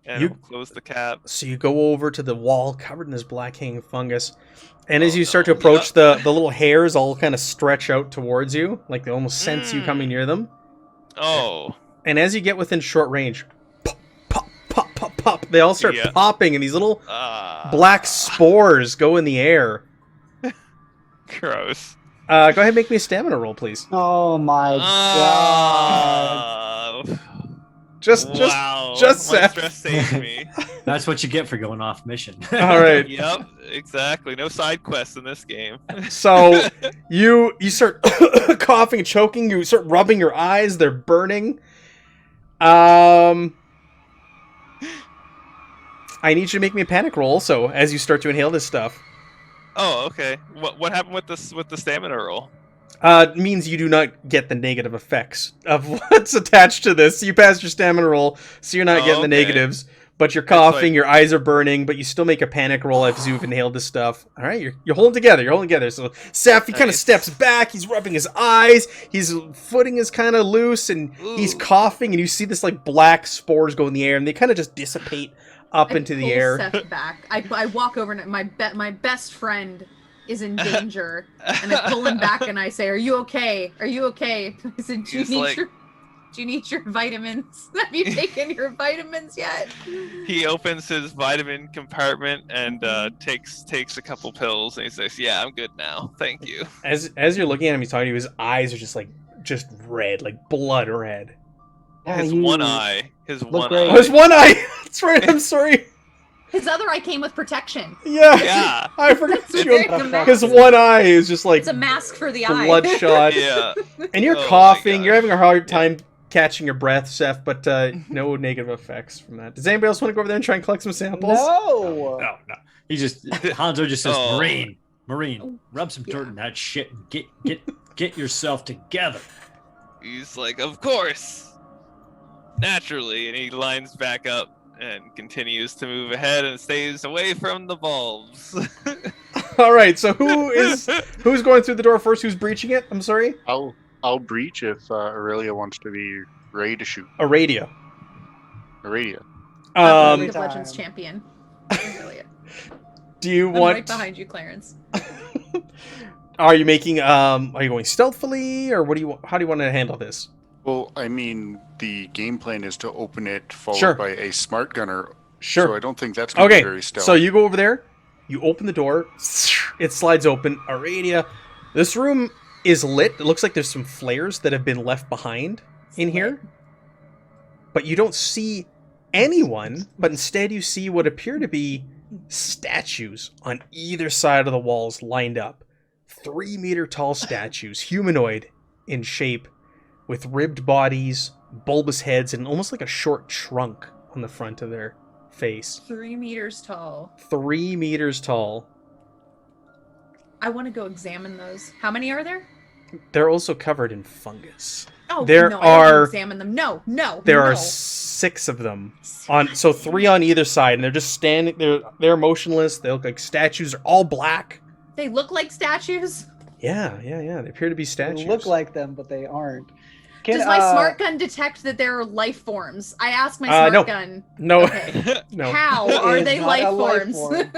And You- it'll close the cap. So you go over to the wall covered in this black hanging fungus, and as Oh, you start to no. approach, the little hairs all kind of stretch out towards you, like they almost sense you coming near them. Oh. And as you get within short range, pop, pop, pop, pop, pop, they all start Yeah. popping, and these little Ah. black spores go in the air. Gross. Go ahead and make me a stamina roll, please. oh my god! Just Wow. just My Seth. stress saved me. That's what you get for going off mission. All right. Yep, exactly. No side quests in this game. So you start coughing and choking. You start rubbing your eyes. They're burning. I need you to make me a panic roll. So as you start to inhale this stuff, Oh, okay. What happened with the stamina roll? it means you do not get the negative effects of what's attached to this. You passed your stamina roll, so you're not getting the Okay. negatives. But you're coughing, like- your eyes are burning, but you still make a panic roll as you've inhaled this stuff. All right, you're holding together. You're holding together. So Seth, he kind of Nice. steps back. He's rubbing his eyes. His footing is kind of loose, and he's Ooh. coughing. And you see this like black spores go in the air, and they kind of just dissipate up I into the pull air. Seth back. I walk over and my best friend is in danger, and I pull him back and I say, "Are you okay? Are you okay?" I said, "Do you He's need like- your vitamins? Have you taken your vitamins yet?" He opens his vitamin compartment and takes a couple pills, and he says, "Yeah, I'm good now. Thank you." As you're looking at him, he's talking to you. His eyes are just red, like blood red. Yeah, His you one eye. His look one great. Oh, eye. his one eye. That's right. I'm sorry. His other eye came with protection. Yeah. Yeah. I forgot It's to very show him. dramatic. His one eye is just like It's a mask for the eye. bloodshot. Yeah. And you're Oh my coughing. You're gosh. having a hard time catching your breath, Seth, but no negative effects from that. Does anybody else want to go over there and try and collect some samples? No. No. He just Hanzo just says, Oh. Marine, rub some dirt in that shit and get yourself together. He's like, "Of course, naturally," and he lines back up and continues to move ahead and stays away from the bulbs. All right. So who's going through the door first? Who's breaching it? I'm sorry. I'll breach if Aurelia wants to be ready to shoot. Aurelia. Aurelia. League of time. Legends champion. Aurelia. Do you I'm want? right behind you, Clarence. Are you making? Are you going stealthily, or what do you? How do you want to handle this? Well, I mean, the game plan is to open it followed Sure. by a smart gunner. Sure. So I don't think that's going to Okay. be very stealthy. So you go over there. You open the door. It slides open. Aurelia. This room is lit. It looks like there's some flares that have been left behind in here. But you don't see anyone, but instead you see what appear to be statues on either side of the walls lined up. 3-meter tall statues, humanoid in shape, with ribbed bodies, bulbous heads, and almost like a short trunk on the front of their face. 3 meters tall. 3 meters tall. I want to go examine those. How many are there? They're also covered in fungus. Oh, There no, I don't are- wanna examine them. No. There no. are 6 of them. So 3 on either side, and they're just standing. They're motionless. They look like statues. They're all black. They look like statues. Yeah. They appear to be statues. They look like them, but they aren't. Does my smart gun detect that there are life forms? I asked my smart no. gun. No. Okay. No. How It are is they not life a life forms? form.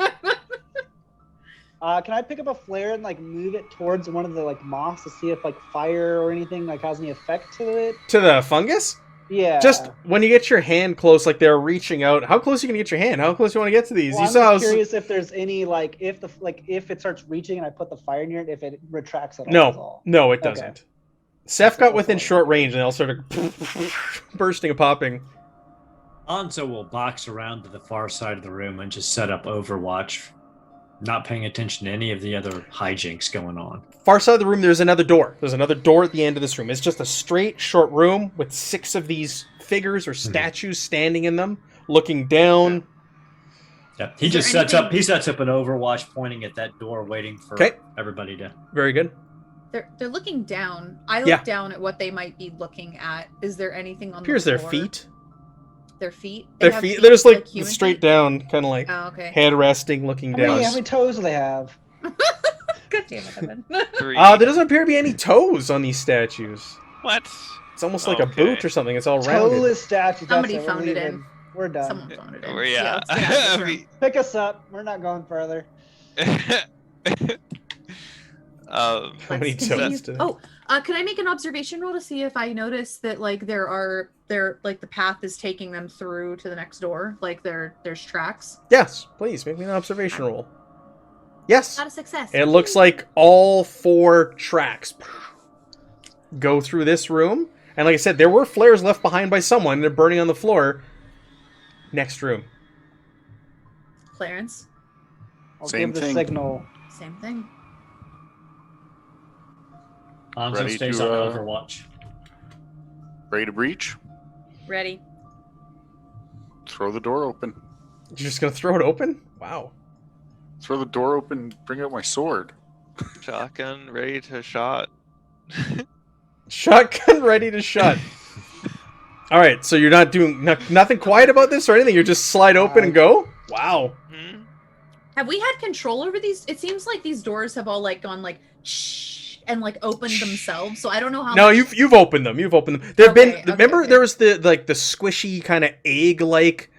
Can I pick up a flare and like move it towards one of the like moths to see if like fire or anything like has any effect to it? To the fungus? Yeah. Just when you get your hand close, like they're reaching out. How close are you gonna get your hand? How close do you want to get to these? Well, You I'm saw just how curious if there's any like if it starts reaching and I put the fire near it, if it retracts at all. is No, all. no, it Okay. doesn't. Seth got That's within all. short range, and they all started bursting and popping. Anzo will box around to the far side of the room and just set up Overwatch, not paying attention to any of the other hijinks going on. Far side of the room, there's another door. There's another door at the end of this room. It's just a straight, short room with 6 of these figures or statues standing in them, looking down. Yep. He Is just there sets up. anything- He sets up an Overwatch, pointing at that door, waiting for Okay. everybody to. Very good. They're looking down. I look Yeah. down at what they might be looking at. Is there anything on Appears the their floor? feet. Their feet? They Their have feet. They're just like human straight feet? down, kind of like Oh, okay. head resting, looking How down. many toes do they have? God damn it, Evan. 3. There doesn't appear to be any toes on these statues. What? It's almost like a Okay. boot or something. It's all rounded. Toeless statues. Somebody That's found it we're in. leaving. We're done. Someone found it in. Or, yeah. let's get out of this I room. mean- Pick us up. We're not going further. How many Let's continue. toes do they- Oh, can I make an observation roll to see if I notice that like the path is taking them through to the next door? Like there's tracks. Yes, please make me an observation roll. Yes. Not a success. It looks like all 4 tracks go through this room. And like I said, there were flares left behind by someone. They're burning on the floor. Next room. Clarence. I'll Same give the thing. signal. Same thing. Anzo Ready stays to, on Overwatch. Ready to breach? Ready. Throw the door open. You're just going to throw it open? Wow. Throw the door open. Bring out my sword. Shotgun ready to shot. Shotgun ready to shot. All right, so you're not doing nothing quiet about this or anything. You just slide open and go? Wow. Hmm? Have we had control over these? It seems like these doors have all like gone like shh and like opened themselves. So I don't know how. No, much... you've opened them. You've opened them. There've Okay, been remember okay. there was the squishy kind of egg-like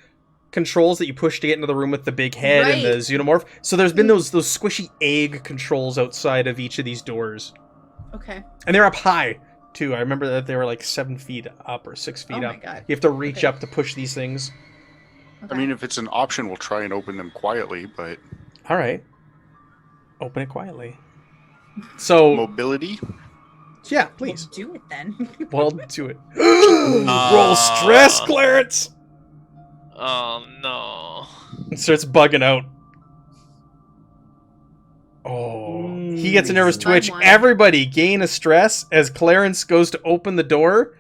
controls that you push to get into the room with the big head and the Right. xenomorph. So there's been those squishy egg controls outside of each of these doors. Okay. And they're up high too. I remember that they were like 7 feet up or 6 feet Oh up. my god. You have to reach Okay. up to push these things. Okay. I mean, if it's an option, we'll try and open them quietly, but All right. Open it quietly. So, mobility? yeah, Well, please. do it then. Well, do it. Roll stress, Clarence! Oh no. It starts bugging out. Oh. He gets a nervous Fun twitch. one. Everybody gain a stress as Clarence goes to open the door.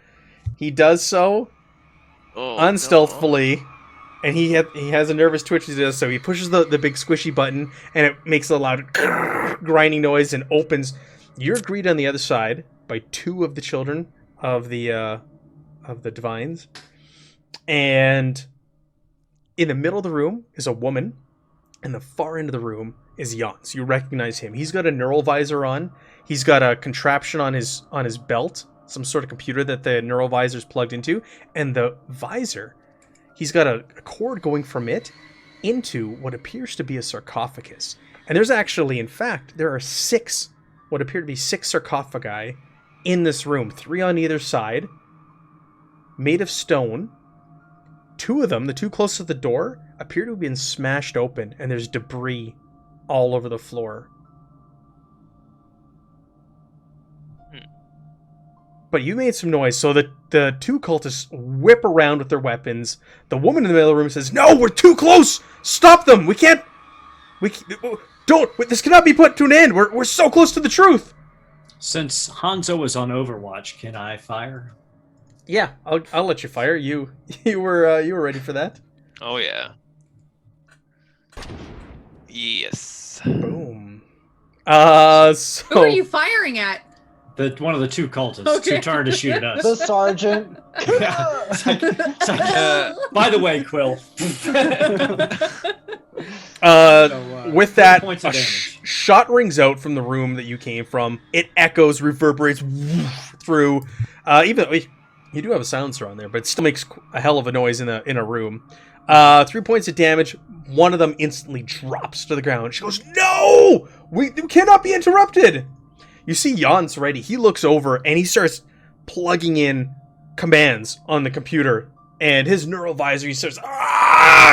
He does so Oh, unstealthily. And he has a nervous twitch as he does so. He pushes the big squishy button, and it makes a loud grinding noise and opens. You're greeted on the other side by 2 of the children of the divines, and In the middle of the room is a woman, and the far end of the room is Jan. So you recognize him. He's got a neural visor on. He's got a contraption on his belt, some sort of computer that the neural visor is plugged into, and the visor, he's got a cord going from it into what appears to be a sarcophagus. And there's actually, in fact, there are what appear to be 6 sarcophagi in this room, 3 on either side, made of stone. 2 of them, the 2 closest to the door, appear to have been smashed open, and there's debris all over the floor. But you made some noise, so the 2 cultists whip around with their weapons. The woman in the middle of the room says, "No, we're too close! Stop them! This cannot be put to an end! We're so close to the truth!" Since Hanzo was on Overwatch, can I fire? Yeah, I'll let you fire. You were ready for that. Oh yeah. Yes. Boom. So Who are you firing at? One of the 2 cultists Okay. who turned to shoot at us. The sergeant. Yeah. It's like, by the way, Quill. with that, points a of damage. shot rings out from the room that you came from. It echoes, reverberates through. Even though you do have a silencer on there, but it still makes a hell of a noise in a room. 3 points of damage. One of them instantly drops to the ground. She goes, "No! We cannot be interrupted!" You see Jan's ready. He looks over and he starts plugging in commands on the computer. And his neural visor, he starts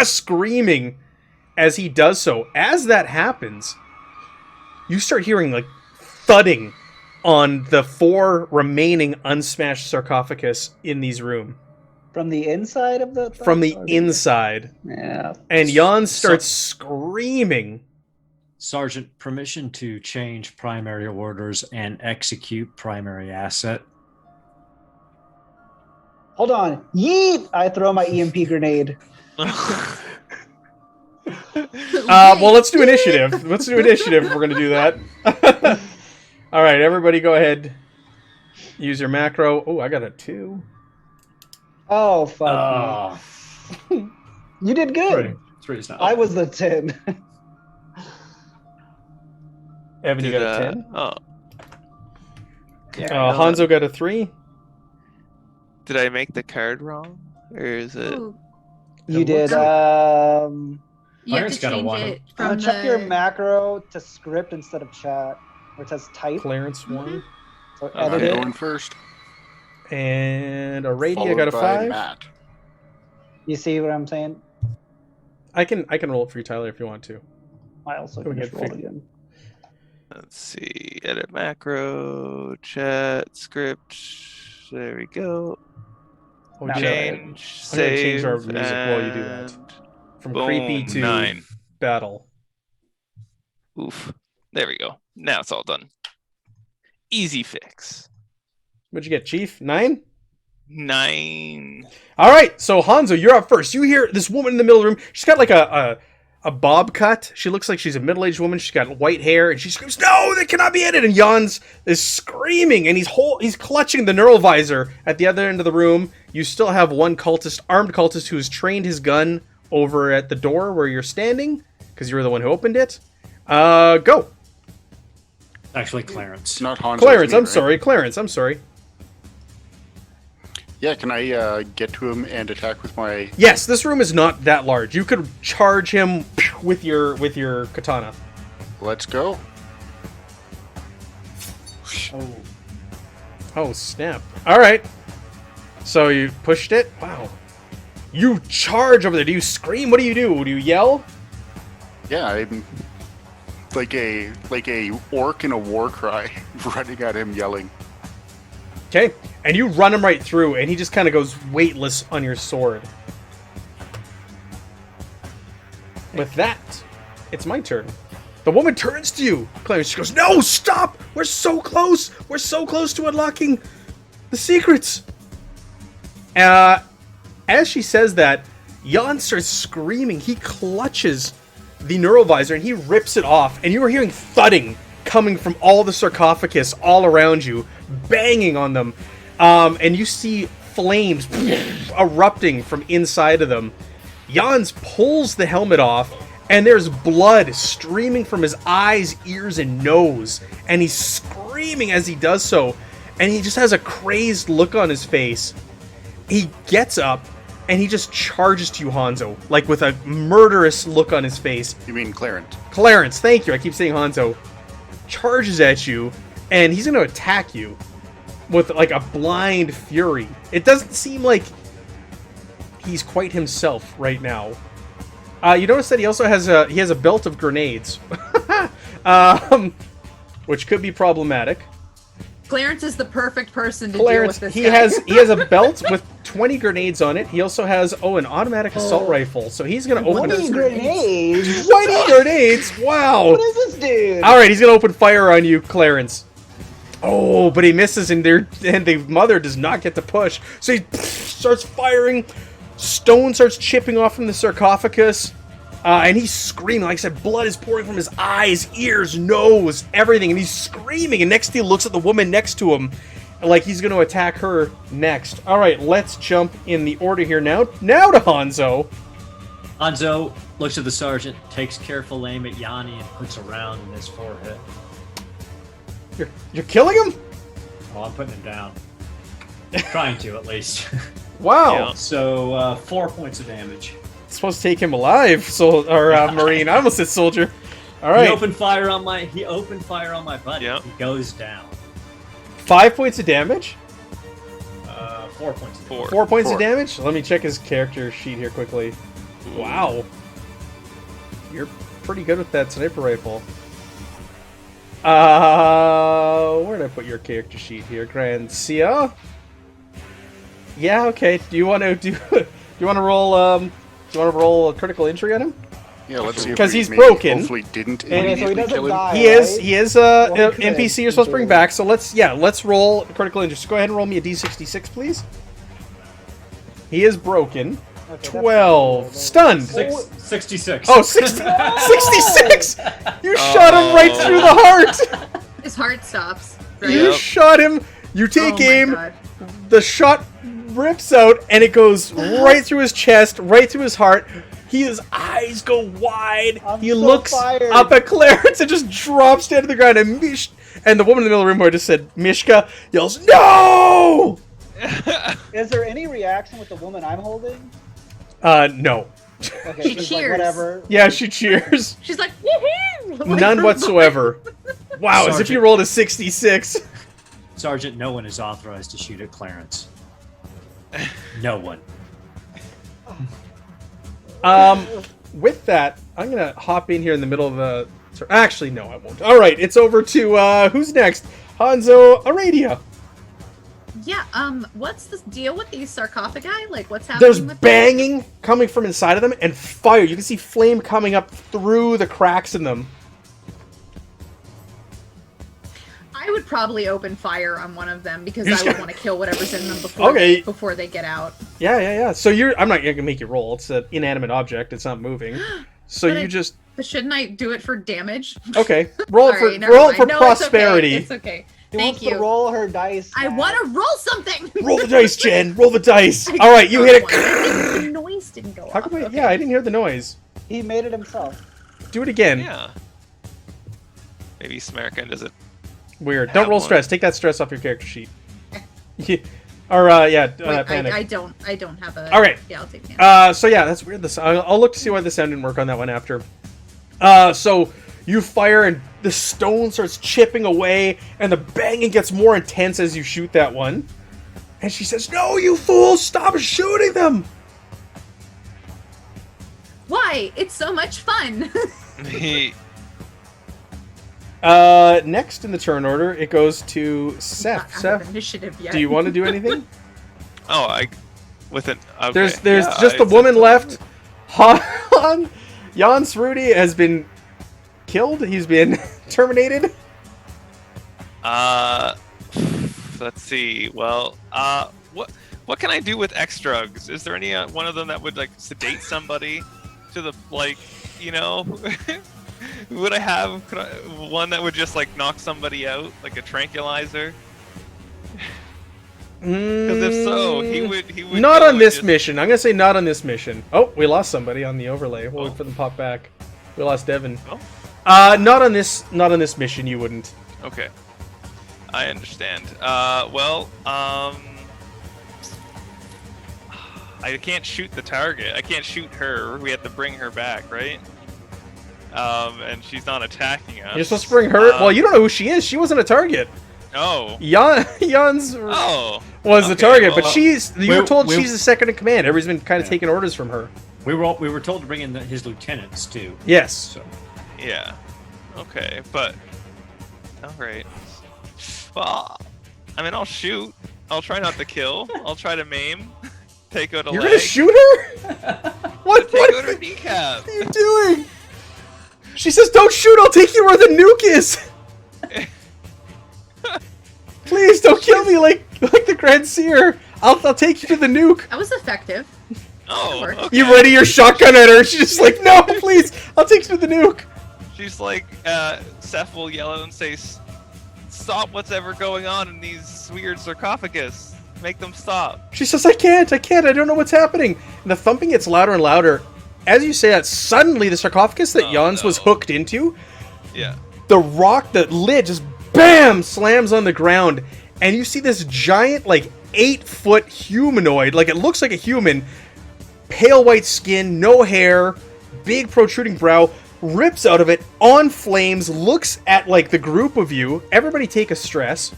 screaming as he does so. As that happens, you start hearing like thudding on the 4 remaining unsmashed sarcophagus in these room. From the inside of the... From the inside. Yeah. And Jan starts screaming. Sergeant, permission to change primary orders and execute primary asset. Hold on. Yeet! I throw my EMP grenade. Well, let's do initiative. Let's do initiative if we're going to do that. All right, everybody go ahead. Use your macro. Oh, I got a 2. Oh, fuck. You did good. 3's not. I was the 10. Evan, you got a 10? Oh. Hanzo got a 3. Did I make the card wrong? Or is it... Ooh, You did. you have Clarence to got a change 1. it from Check your the... macro to script instead of chat, where it says type. Clarence 1. So I'm edit it. going first. And Aradia Followed got a by 5. Matt. You see what I'm saying? I can roll it for you, Tyler, if you want to. I also Go can just ahead, roll again. Let's see. Edit macro, chat, script. There we go. Oh, Now yeah. Change, I'm gonna save, change our music while you do that. and From boom, creepy to 9. battle. Oof. There we go. Now it's all done. Easy fix. What'd you get, Chief? 9? 9. All right, so Hanzo, you're up first. You hear this woman in the middle of the room. She's got like a bob cut. She looks like she's a middle-aged woman. She's got white hair, and she screams, "No, that cannot be it!" And Jans is screaming, and he's clutching the neural visor at the other end of the room. You still have one armed cultist, who has trained his gun over at the door where you're standing, because you were the one who opened it. Go. Actually, Clarence. It's not Hanzo. Clarence, it's me, I'm right? sorry. Clarence, I'm sorry. Yeah, can I get to him and attack with my... Yes, this room is not that large. You could charge him with your katana. Let's go. Oh, snap. All right. So you pushed it? Wow. You charge over there. Do you scream? What do you do? Do you yell? Yeah, I'm like a orc in a war cry, running at him, yelling. Okay. And you run him right through, and he just kind of goes weightless on your sword. With that, it's my turn. The woman turns to you, Clarence. She goes, "No, stop! We're so close! We're so close to unlocking the secrets!" As she says that, Jan starts screaming. He clutches the neural visor, and he rips it off. And you are hearing thudding coming from all the sarcophagus all around you, banging on them. And you see flames erupting from inside of them. Jans pulls the helmet off, and there's blood streaming from his eyes, ears, and nose. And he's screaming as he does so. And he just has a crazed look on his face. He gets up, and he just charges to you, Hanzo, like with a murderous look on his face. You mean Clarence? Clarence, thank you. I keep saying Hanzo. Charges at you, and he's going to attack you with like a blind fury. It doesn't seem like he's quite himself right now. You notice that he also has a belt of grenades, which could be problematic. Clarence is the perfect person to Clarence, deal with this he guy. has a belt with 20 grenades on it. He also has an automatic assault rifle. So he's gonna open 20 grenades. 20 grenades. Wow. What is this dude? All right, he's gonna open fire on you, Clarence. Oh, but he misses, and the mother does not get to push. So he starts firing. Stone starts chipping off from the sarcophagus. And he's screaming. Like I said, blood is pouring from his eyes, ears, nose, everything. And he's screaming. And next he looks at the woman next to him, like he's going to attack her next. All right, let's jump in the order here now. Now to Hanzo. Hanzo looks at the sergeant, takes careful aim at Yanni, and puts a round in his forehead. You're killing him? Oh, I'm putting him down. Trying to, at least. Wow. Yeah. So, 4 points of damage. It's supposed to take him alive, Marine. I almost said soldier. All right. He opened fire on my buddy. Yeah. He goes down. 5 points of damage? 4 points of damage. 4 points of Four. damage? Let me check his character sheet here quickly. Wow. You're pretty good with that sniper rifle. Where did I put your character sheet here? Grancia? Yeah, okay. Do you want to roll a critical injury on him? Yeah, let's see. if 'Cause we he's maybe broken. Hopefully didn't Okay, so he immediately doesn't kill him. die. He is right? he is Well, he could. NPC you're supposed to bring back. So let's roll critical injury. So go ahead and roll me a D66, please. He is broken. Okay, that's 12. good. Stunned. 66. Oh, 66! You shot him right through the heart! His heart stops. Right? You Yep. shot him. You take Oh my aim. God. The shot rips out, and it goes right through his chest, right through his heart. His eyes go wide. I'm He so looks fired. up at Clarence and just drops down to the ground. And the woman in the middle of the room who I just said, Mishka, yells, "No!" Is there any reaction with the woman I'm holding? No. Okay, She she's like, cheers. whatever. Yeah, she cheers. She's like, woohoo! Like, None whatsoever. Wow, as if Sergeant. you rolled a 66. Sergeant, no one is authorized to shoot at Clarence. No one. With that, I'm gonna hop in here in the middle of the. Actually, no, I won't. All right, it's over to who's next? Hanzo Aradia. Yeah, what's the deal with these sarcophagi? Like, what's happening There's with banging coming from inside of them and fire. You can see flame coming up through the cracks in them. I would probably open fire on one of them because You I just would got- want to kill whatever's in them before Okay. before they get out. Yeah. So I'm not gonna make you roll. It's an inanimate object. It's not moving. So But you I- just But shouldn't I do it for damage? okay. Roll it Sorry, for never roll it mind. for No, prosperity. It's okay. He Thank wants you. to roll her dice. I Matt. want to roll something. Roll the dice, Jen. Roll the dice. I All right, you hit got one. it. The noise didn't go How off. come I, Okay. yeah, I didn't hear the noise. He made it himself. Do it again. Yeah. Maybe Smerkin does it. Weird. Have Don't roll one. stress. Take that stress off your character sheet. Or Wait, panic. I don't have a. All right. Yeah, I'll take the. So yeah, that's weird. I'll look to see why the sound didn't work on that one after. So you fire and the stone starts chipping away, and the banging gets more intense as you shoot that one. And she says, "No, you fools! Stop shooting them!" Why? It's so much fun. Next in the turn order, it goes to Seth. Not out of Seth, initiative yet. do you want to do anything? Oh, with an. Okay. There's yeah, just the it's- woman left. Han Jan Srudy has been killed. He's been terminated. Let's see. Well, what can I do with X drugs? Is there any one of them that would like sedate somebody to the would I have one that would just like knock somebody out, like a tranquilizer? Because if so, he would. Not go on and this just- mission. I'm gonna say not on this mission. Oh, we lost somebody on the overlay. We'll wait Oh. for them to pop back. We lost Devin. Oh. Not on this. Not on this mission. You wouldn't. Okay. I understand. I can't shoot the target. I can't shoot her. We have to bring her back, right? And she's not attacking us. You're supposed to bring her. Well, Um, you don't know who she is. She wasn't a target. Oh. Jan's Oh. was the Okay, target, but well, you were told we- she's the second in command. Everybody's been kind of Yeah. taking orders from her. We were told to bring in his lieutenants too. Yes. So Yeah. Okay, but. Alright. Well, I mean, I'll shoot. I'll try not to kill. I'll try to maim. Take out a You're leg. gonna shoot her? What? Take What out her are kneecap. you doing? She says, "Don't shoot. I'll take you where the nuke is." Please don't kill me like the Grand Seer. I'll take you to the nuke. That was effective. Oh, worked. okay. You ready your shotgun at her? She's just like, "No, please. I'll take you to the nuke." She's like, Seth will yell out and say, "Stop whatever going on in these weird sarcophagus. Make them stop." She says, I can't. I don't know what's happening." And the thumping gets louder and louder. As you say that, suddenly the sarcophagus that Oh, Jans was no. hooked into, Yeah. the rock, the lid just BAM! Slams on the ground. And you see this giant, like, 8-foot humanoid. Like, it looks like a human. Pale white skin, no hair, big protruding brow, rips out of it, on flames, looks at, like, the group of you. Everybody take a stress.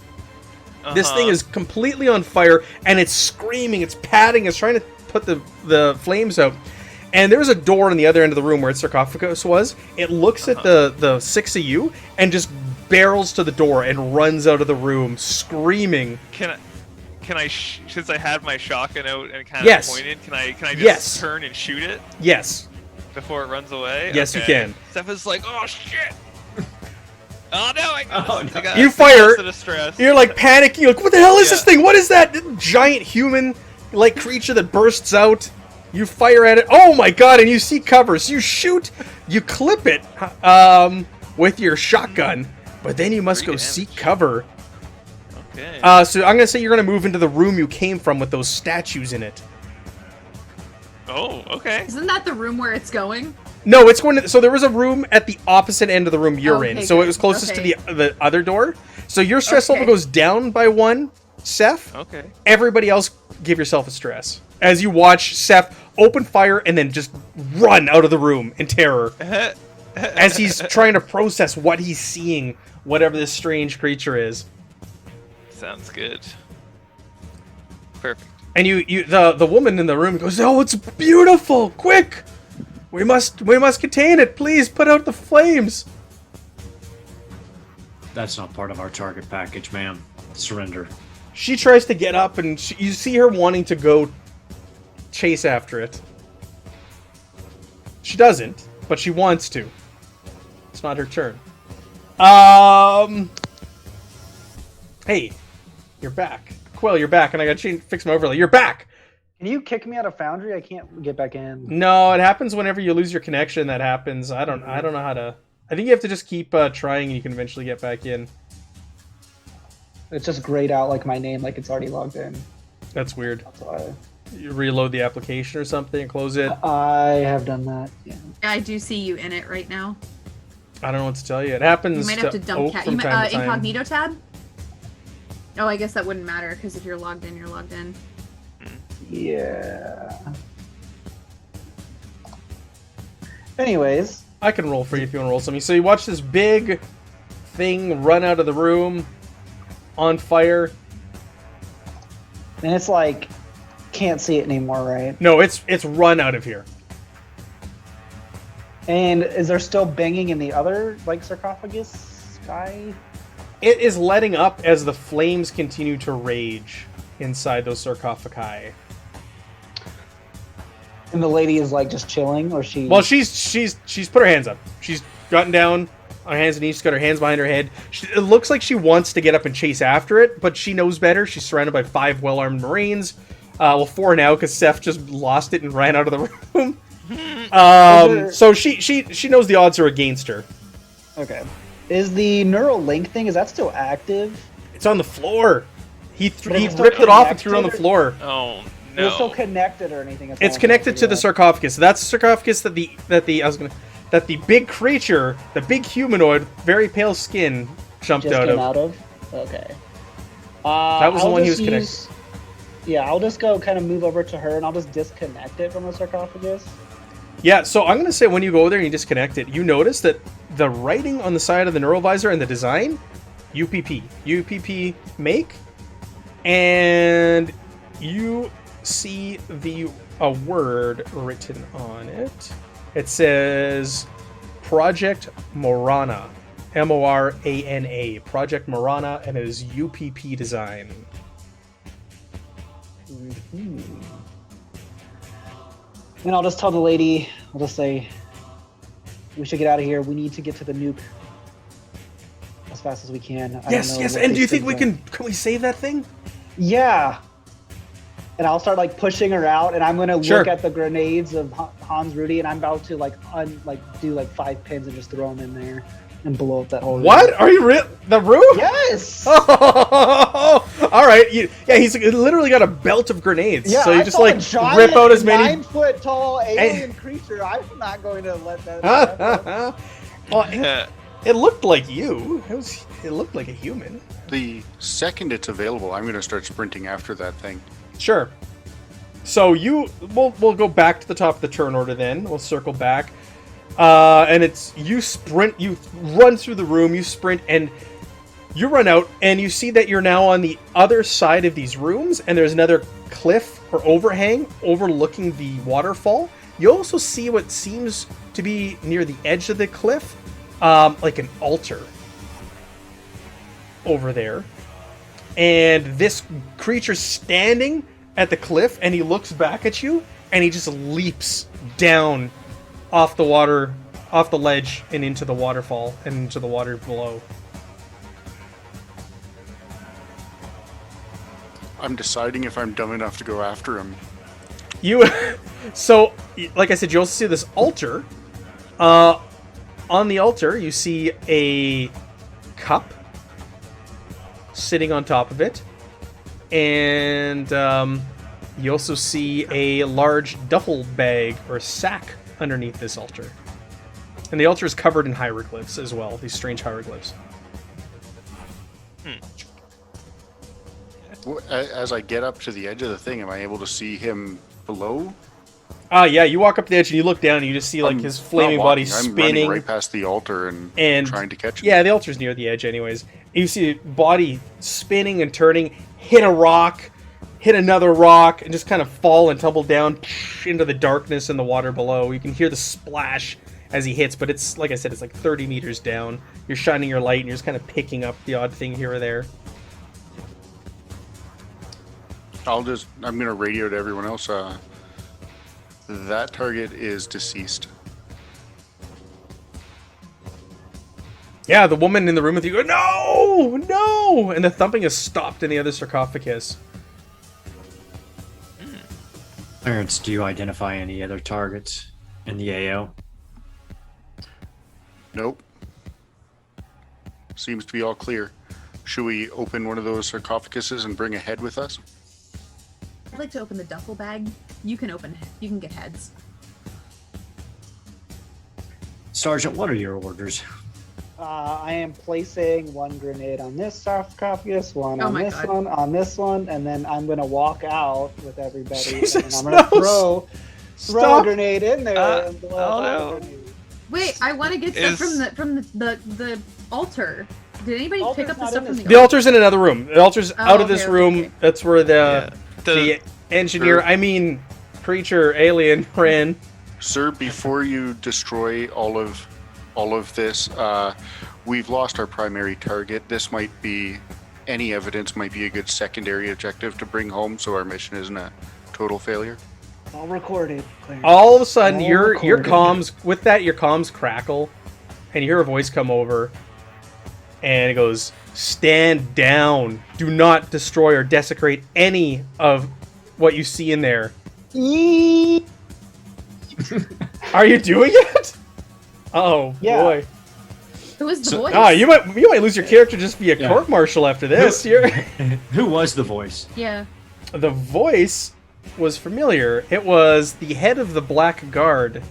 This thing is completely on fire, and it's screaming, it's patting, it's trying to put the flames out. And there's a door on the other end of the room where its sarcophagus was. It looks at the six of you and just barrels to the door and runs out of the room, screaming. Can I since I had my shotgun out and kind of Yes. pointed, can I just Yes. turn and shoot it Yes. before it runs away? Yes, you Okay. can. Steph is like, "Oh shit! Oh no! I got You six fire- months of distress." You're like panicking, like, what the hell is this Yeah. thing? What is that giant human, like, creature that bursts out? You fire at it. Oh my god, and you see cover. So you shoot, you clip it with your shotgun, but then you must Free go damage. seek cover. Okay. So I'm gonna say you're gonna move into the room you came from with those statues in it. Oh, okay. Isn't that the room where it's going? No, it's going to. So there was a room at the opposite end of the room you're in. Okay, So it good. was closest Okay. to the other door. So your stress Okay. level goes down by 1, Seth. Okay. Everybody else, give yourself a stress as you watch Seth open fire and then just run out of the room in terror as he's trying to process what he's seeing, whatever this strange creature is. Sounds good. Perfect. And the woman in the room goes, "Oh, it's beautiful! Quick, we must contain it. Please put out the flames." that's not part of our target package, ma'am. Surrender. She tries to get up, and you see her wanting to go chase after it. She doesn't, but she wants to. It's not her turn. Hey, you're back. Quill, you're back, and I gotta fix my overlay. You're back! Can you kick me out of Foundry? I can't get back in. No, it happens whenever you lose your connection. That happens. I don't know how to. I think you have to just keep trying, and you can eventually get back in. It's just grayed out like my name, like it's already logged in. That's weird. That's why You reload the application or something and close it. I have done that. Yeah. I do see you in it right now. I don't know what to tell you. It happens. You might have to dump Oak cat. from time to time. Incognito tab? Oh, I guess that wouldn't matter because if you're logged in, you're logged in. Yeah. Anyways, I can roll for you if you want to roll something. So you watch this big thing run out of the room on fire. and it's like can't see it anymore, right? No, it's run out of here. And is there still banging in the other like sarcophagus guy? It is letting up as the flames continue to rage inside those sarcophagi. And the lady is like just chilling, or she? Well, she's put her hands up. She's gotten down on hands and knees. She's got her hands behind her head. It looks like she wants to get up and chase after it, but she knows better. She's surrounded by 5 well-armed Marines. Well, 4 now because Seth just lost it and ran out of the room. So she knows the odds are against her. Okay. Is the neural link thing, is that still active? It's on the floor. He But is it still ripped it off and threw it on the connected, floor. Oh Is it still no. connected or anything? That's all It's I'm connected trying to the figure sarcophagus. That's the sarcophagus that the big creature, the big humanoid, very pale skin, out. jumped Just out came of. out of? Okay. That was the I'll one he was just connected. Yeah, I'll just go kind of move over to her and I'll just disconnect it from the sarcophagus. Yeah, so I'm going to say when you go there and you disconnect it, you notice that the writing on the side of the neural visor and the design, UPP make, and you see a word written on it. It says Project Morana, Morana, Project Morana, and it is UPP design. And I'll just tell the lady, I'll just say, we should get out of here. We need to get to the nuke as fast as we can. I Yes, don't know yes, what and do you these think we things can we save that thing? are. Yeah. And I'll start like pushing her out, and I'm gonna Sure. look at the grenades of Hans Rudy, and I'm about to do like 5 pins and just throw them in there and blow up that whole room. What? Are you real? The room? Yes. All right. Yeah, he's literally got a belt of grenades. Yeah, so you I just saw a like giant rip out as many. 9-foot-tall alien creature. I'm not going to let that happen. Well, it looked like you. It looked like a human. The second it's available, I'm going to start sprinting after that thing. Sure. So we'll go back to the top of the turn order then. We'll circle back. And it's you sprint, you run through the room, you sprint, and you run out, and you see that you're now on the other side of these rooms, and there's another cliff or overhang overlooking the waterfall. You also see what seems to be near the edge of the cliff, like an altar over there. And this creature's standing at the cliff, and he looks back at you, and he just leaps down off the water, off the ledge, and into the waterfall, and into the water below. I'm deciding if I'm dumb enough to go after him. So, like I said, you also see this altar. On the altar, you see a cup sitting on top of it, and you also see a large duffel bag or sack underneath this altar. And the altar is covered in hieroglyphs as well, these strange hieroglyphs. As I get up to the edge of the thing, am I able to see him below? Yeah, you walk up the edge and you look down and you just see like his flaming body I'm running spinning. right past the altar and trying to catch him. Yeah, the altar's near the edge anyways. You see body spinning and turning, hit a rock, hit another rock, and just kind of fall and tumble down into the darkness and the water below. You can hear the splash as he hits, but it's, like I said, it's like 30 meters down. You're shining your light and you're just kind of picking up the odd thing here or there. I'm going to radio to everyone else. That target is deceased. Yeah, the woman in the room with you go, no, no! And the thumping is stopped in the other sarcophagus. Clarence, do you identify any other targets in the AO? Nope. Seems to be all clear. Should we open one of those sarcophaguses and bring a head with us? I'd like to open the duffel bag. You can get heads. Sergeant, what are your orders? I am placing one grenade on this sarcophagus, one Oh on my this God. one, on this one, and then I'm gonna walk out with everybody, Jesus, and I'm gonna no. throw Stop. a grenade in there and blow up all the grenades. Wait, I want to get stuff Is- from the altar. Did anybody Altar's pick up the not stuff in from this the The altar's in another room. The altar's out of this okay, room. okay. That's where the The, engineer, Sure. I mean, creature, alien, ran. Sir, before you destroy all of this, we've lost our primary target. This might be, any evidence might be a good secondary objective to bring home, so our mission isn't a total failure. All recorded. Clarence. All of a sudden, All your recorded. comms, with that, your comms crackle, and you hear a voice come over, and it goes, "Stand down. Do not destroy or desecrate any of what you see in there." Yee- Are you doing it? Oh, Yeah. boy. Who is the So- voice? Ah, you might lose your character just be a Yeah. court martial after this. You're... Who was the voice? Yeah. The voice was familiar. It was the head of the Black Guard.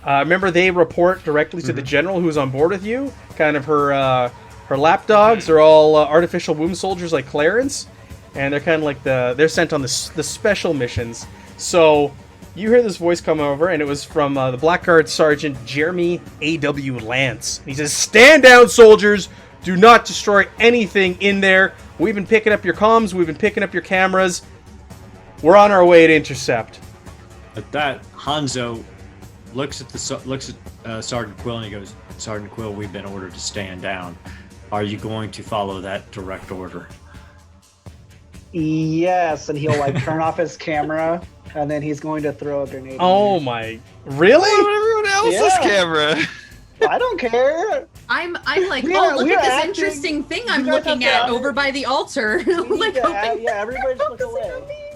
Remember, they report directly to the general who's on board with you. Kind of her lapdogs are all artificial womb soldiers like Clarence, and they're kind of like they're sent on the special missions. So you hear this voice come over, and it was from the Black Guard Sergeant Jeremy A.W. Lance. He says, "Stand down, soldiers! Do not destroy anything in there. We've been picking up your comms. We've been picking up your cameras. We're on our way to intercept." At that, Hanzo looks at Sergeant Quill and he goes, "Sergeant Quill, we've been ordered to stand down. Are you going to follow that direct order?" Yes, and he'll like turn off his camera, and then he's going to throw a grenade. Oh my! Really? Everyone else's Yeah. camera. I don't care. I'm like, We oh, are- look we at are this acting- interesting thing you I'm guys looking have to at act- over by the altar. We need like, to hoping yeah, everybody's look away.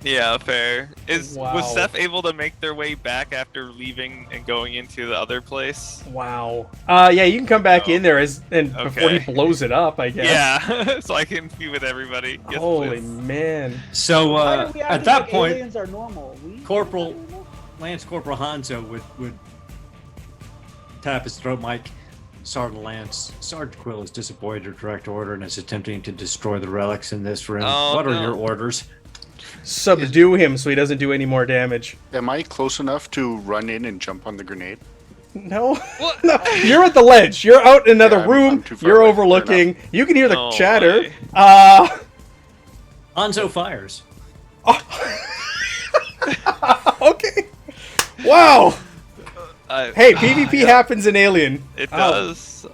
Yeah, fair. Wow. Was Seth able to make their way back after leaving and going into the other place? Wow. Yeah, you can come back Oh. in there before he Okay. blows it up, I guess. Yeah, so I can be with everybody. Yes, Holy please. man. So Why do we at act that like point, aliens are normal? Lance Corporal Hanzo would tap his throat mic. "Sergeant Lance, Sergeant Quill is disappointed at direct order and is attempting to destroy the relics in this room. Oh, what are no. your orders?" Subdue him so he doesn't do any more damage. Am I close enough to run in and jump on the grenade? No. What? No, you're at the ledge. You're out in another Yeah, room. I'm too far You're away. overlooking. You can hear the Oh, chatter. Hanzo fires. Okay. Wow. Hey, Uh, PvP yeah, happens in Alien. It Oh. does.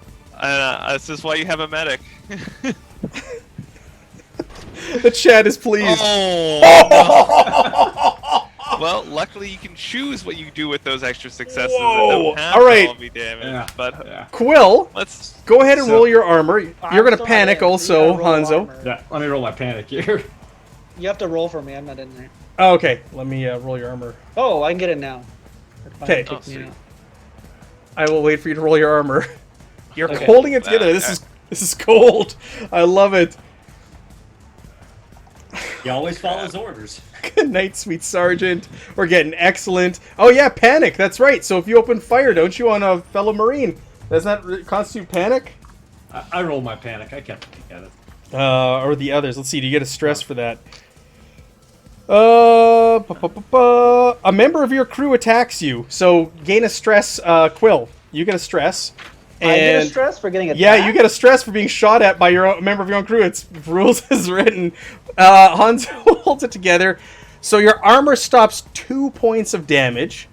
This is why you have a medic. The chat is pleased. Oh. Well, luckily you can choose what you do with those extra successes. Whoa, That don't have all right. to all be damaged. Yeah. But Yeah. Quill, let's. go ahead and So- roll your armor. You're I'm going to still panic not in. also, You gotta roll Hanzo. armor. Yeah, let me roll my panic here. You have to roll for me. I'm not in there. Oh, okay, let me roll your armor. Oh, I can get it now. It finally Okay. kicked me Oh, out. I will wait for you to roll your armor. You're Okay. holding it together. This is cold. I love it. He always follows orders. Good night, sweet sergeant. We're getting excellent. Oh yeah, panic. That's right. So if you open fire, don't you, on a fellow marine, doesn't that constitute panic? I rolled my panic. I kept it together. Or the others. Let's see. Do you get a stress for that? A member of your crew attacks you, so gain a stress. Quill, you get a stress. I get a And stress for getting attacked. yeah, you get a stress for being shot at by your member of your own crew. It's rules as written. Hanzo holds it together. So your armor stops 2 points of damage.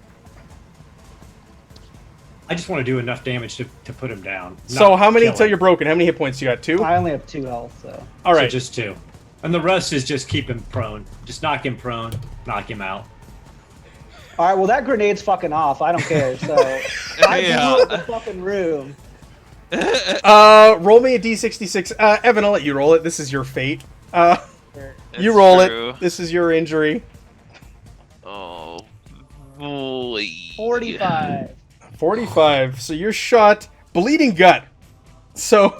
I just want to do enough damage to put him down. So not how many kill until him. you're broken? How many hit points you got? 2? I only have 2 health, so. All So right. just 2. And the rest is just keep him prone. Just knock him prone, knock him out. All right, well that grenade's fucking off. I don't care. So I Yeah. blew up the fucking room. Roll me a d66. Evan, I'll let you roll it. This is your fate. You It's roll true. it. This is your injury. Oh, boy. 45. 45. So you're shot, bleeding gut. So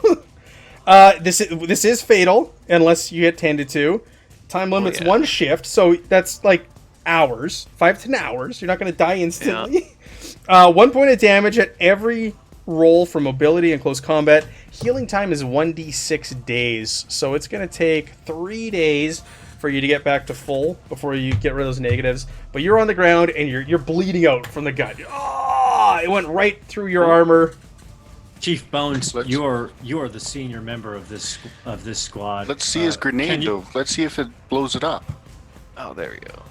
this is fatal unless you get tended to. Time limit's yeah. 1 shift, so that's like hours, 5 to 10 hours. You're not going to die instantly. 1 point of damage at every roll for mobility and close combat. Healing time is 1d6 days, so it's going to take 3 days for you to get back to full before you get rid of those negatives. But you're on the ground and you're bleeding out from the gut. It went right through your armor. Chief Bones, Let's- you are the senior member of this squad. Let's see his Can grenade, you- though. Let's see if it blows it up. Oh, there we go.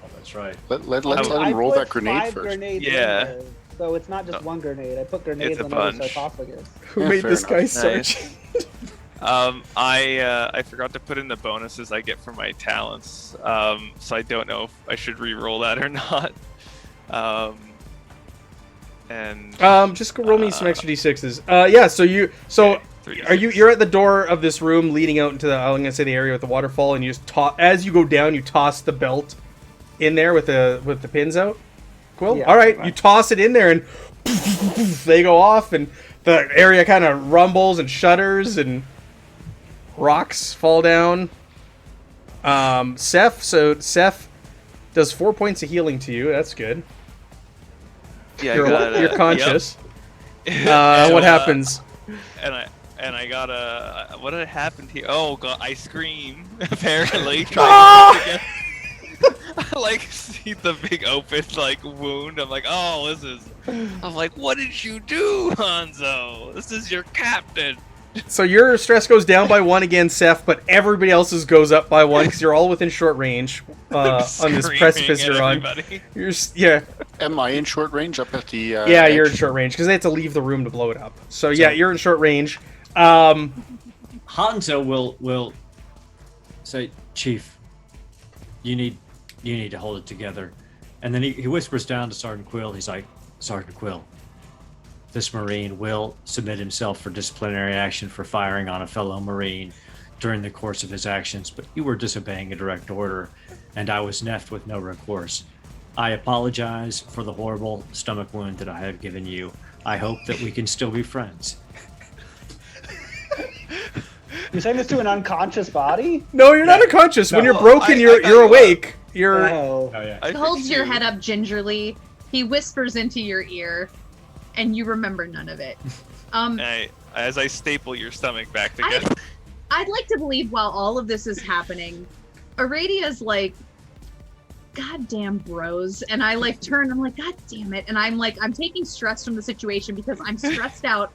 Oh, that's right. Let's I let him roll put that grenade 5 first. grenades in Yeah. there, so it's not just one grenade. I put grenades It's a in every bunch. sarcophagus. Who Yeah, made fair this guy enough. sergeant? I forgot to put in the bonuses I get from my talents. So I don't know if I should re-roll that or not. And Just go roll me some extra d6s. Yeah. So okay, are you? You're at the door of this room leading out into the, I'm gonna say, the area with the waterfall, and you just as you go down, you toss the belt in there with the pins out. Quill. Yeah, All right, right. you toss it in there, and they go off, and The area kind of rumbles and shudders, and rocks fall down. Seth does 4 points of healing to you. That's good. Yeah, You're conscious. Yep. What happens? And I got a what had happened here? Oh god, I scream apparently. Ah! I like see the big open like wound. I'm like, oh, I'm like, what did you do, Hanzo? This is your captain. So your stress goes down by 1 again, Seth, but everybody else's goes up by 1 because you're all within short range on this precipice you're on. Yeah. Am I in short range up at the? Yeah, you're in short range because they have to leave the room to blow it up. So yeah, you're in short range. Hanzo will say, Chief, you need to hold it together. And then he whispers down to Sergeant Quill. He's like, Sergeant Quill, this Marine will submit himself for disciplinary action for firing on a fellow Marine during the course of his actions, but you were disobeying a direct order, and I was neffed with no recourse. I apologize for the horrible stomach wound that I have given you. I hope that we can still be friends. You're saying this to an unconscious body? No, you're not unconscious. No. When you're broken, you're awake. You're. Oh. Oh, yeah. He holds your head up gingerly. He whispers into your ear, and you remember none of it. As I staple your stomach back together. I'd like to believe while all of this is happening, Aradia's like, goddamn bros. And I like turn, I'm like, God damn it. And I'm taking stress from the situation because I'm stressed out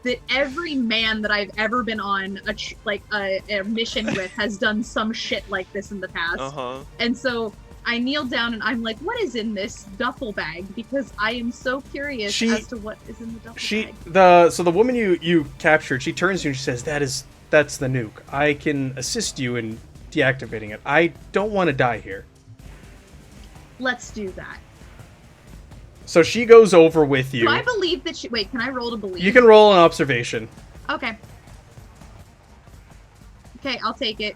that every man that I've ever been on a mission with has done some shit like this in the past. Uh-huh. And so I kneel down and I'm like, what is in this duffel bag? Because I am so curious as to what is in the duffel bag. So the woman you captured, she turns to you and she says, that's the nuke. I can assist you in deactivating it. I don't want to die here. Let's do that. So she goes over with you. Do I believe that she... Wait, can I roll to believe? You can roll an observation. Okay. Okay, I'll take it.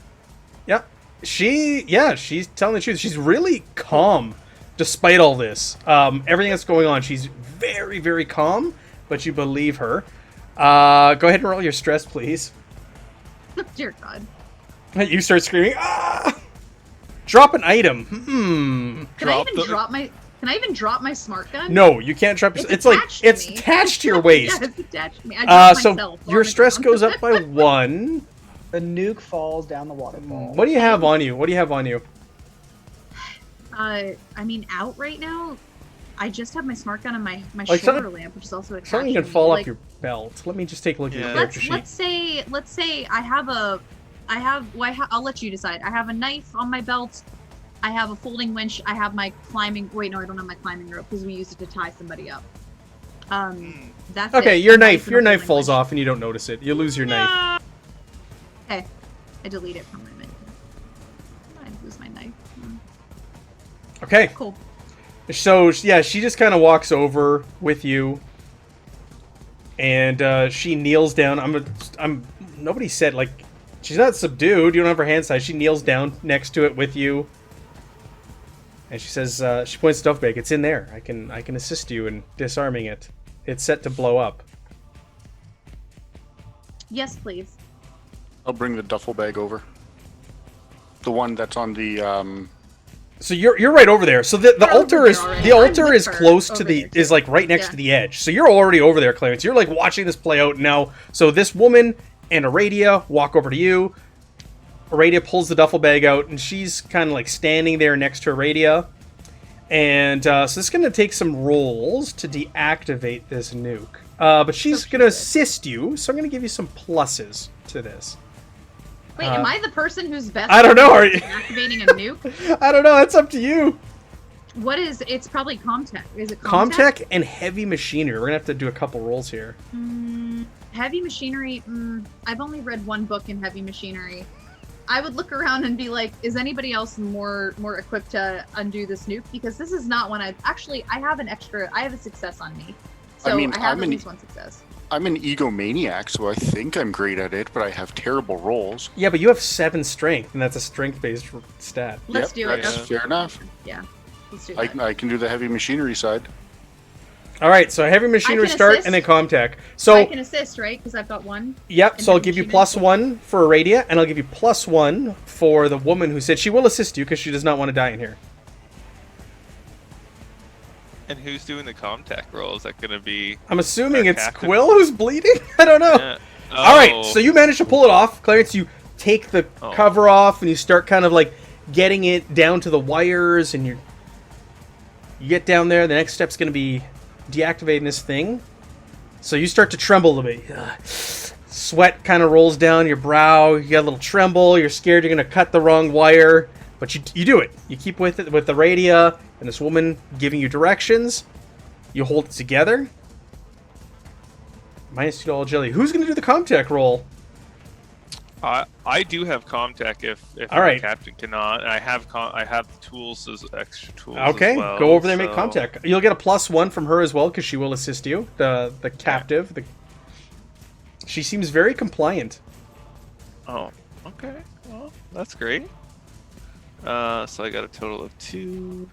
Yep. She's telling the truth. She's really calm despite all this. Everything that's going on, she's very, very calm, but you believe her. Go ahead and roll your stress, please. Dear God. You start screaming, ah! Drop an item. Can I even drop my smart gun? No, you can't drop. It's attached to your waist. Yeah, it's attached to me. I dropped So myself your on the stress ground. goes up by 1. The nuke falls down the waterfall. What do you have on you? I mean, out right now. I just have my smart gun and my Like shoulder lamp, which is also attached. Something can fall off your belt. Let me just take a look at your character sheet. Let's say I'll let you decide. I have a knife on my belt. I have a folding winch. I have my climbing. Wait, no, I don't have my climbing rope because we used it to tie somebody up. That's okay. it. Your knife and a falls folding off and you don't notice it. You lose your knife. Okay, I delete it from my menu. I lose my knife. Okay. Cool. So yeah, she just kind of walks over with you, and she kneels down. Nobody said like she's not subdued. You don't have her hand size. She kneels down next to it with you, and she says, she points to the duffel bag. It's in there. I can assist you in disarming it. It's set to blow up. Yes, please. I'll bring the duffel bag over. The one that's on the. So you're right over there. So the altar is close to is like right next to the edge. So you're already over there, Clarence. You're like watching this play out now. So this woman and Aradia walk over to you. Aradia pulls the duffel bag out, and she's kind of like standing there next to Aradia. And so it's going to take some rolls to deactivate this nuke. But she's going to assist you, so I'm going to give you some pluses to this. Wait, am I the person who's best? I don't know. Are you activating a nuke? I don't know. That's up to you. What is? It's probably Comtech. Is it Comtech and heavy machinery. We're gonna have to do a couple rolls here. Heavy machinery. I've only read one book in heavy machinery. I would look around and be like, is anybody else more equipped to undo this nuke? Because this is not one I have a success on me. So I have at least one success. I'm an egomaniac, so I think I'm great at it, but I have terrible rolls. Yeah, but you have 7 strength, and that's a strength-based stat. Let's do it. That's fair enough. Yeah, let's do that. I can do the heavy machinery side. All right, so heavy machinery can start assist. and then Comtech. I So, can assist, right? Because I've got one. yep, and so I'll heavy give you machinery. +1 for Aradia, and I'll give you +1 for the woman who said she will assist you because she does not want to die in here. And who's doing the Comtech roll? Is that going to be? I'm assuming Our it's captain. Quill who's bleeding? I don't know. Yeah. All right, Oh. so you manage to pull it off. Clarence, you take the Oh. cover off and you start kind of like getting it down to the wires, and you get down there. The next step's going to be deactivating this thing. So you start to tremble a bit. Sweat kind of rolls down your brow. You get a little tremble. You're scared you're going to cut the wrong wire, but you do it. You keep with it with the radia and this woman giving you directions. You hold it together. -2 all jelly. Who's going to do the Comtech roll? I do have Comtech if All right. the captain cannot. And I have the tools as extra tools. Okay, as well, go over there and make so- Comtech. You'll get a +1 from her as well because she will assist you. The captive. She seems very compliant. Oh, okay. Well, that's great. So I got a total of 2.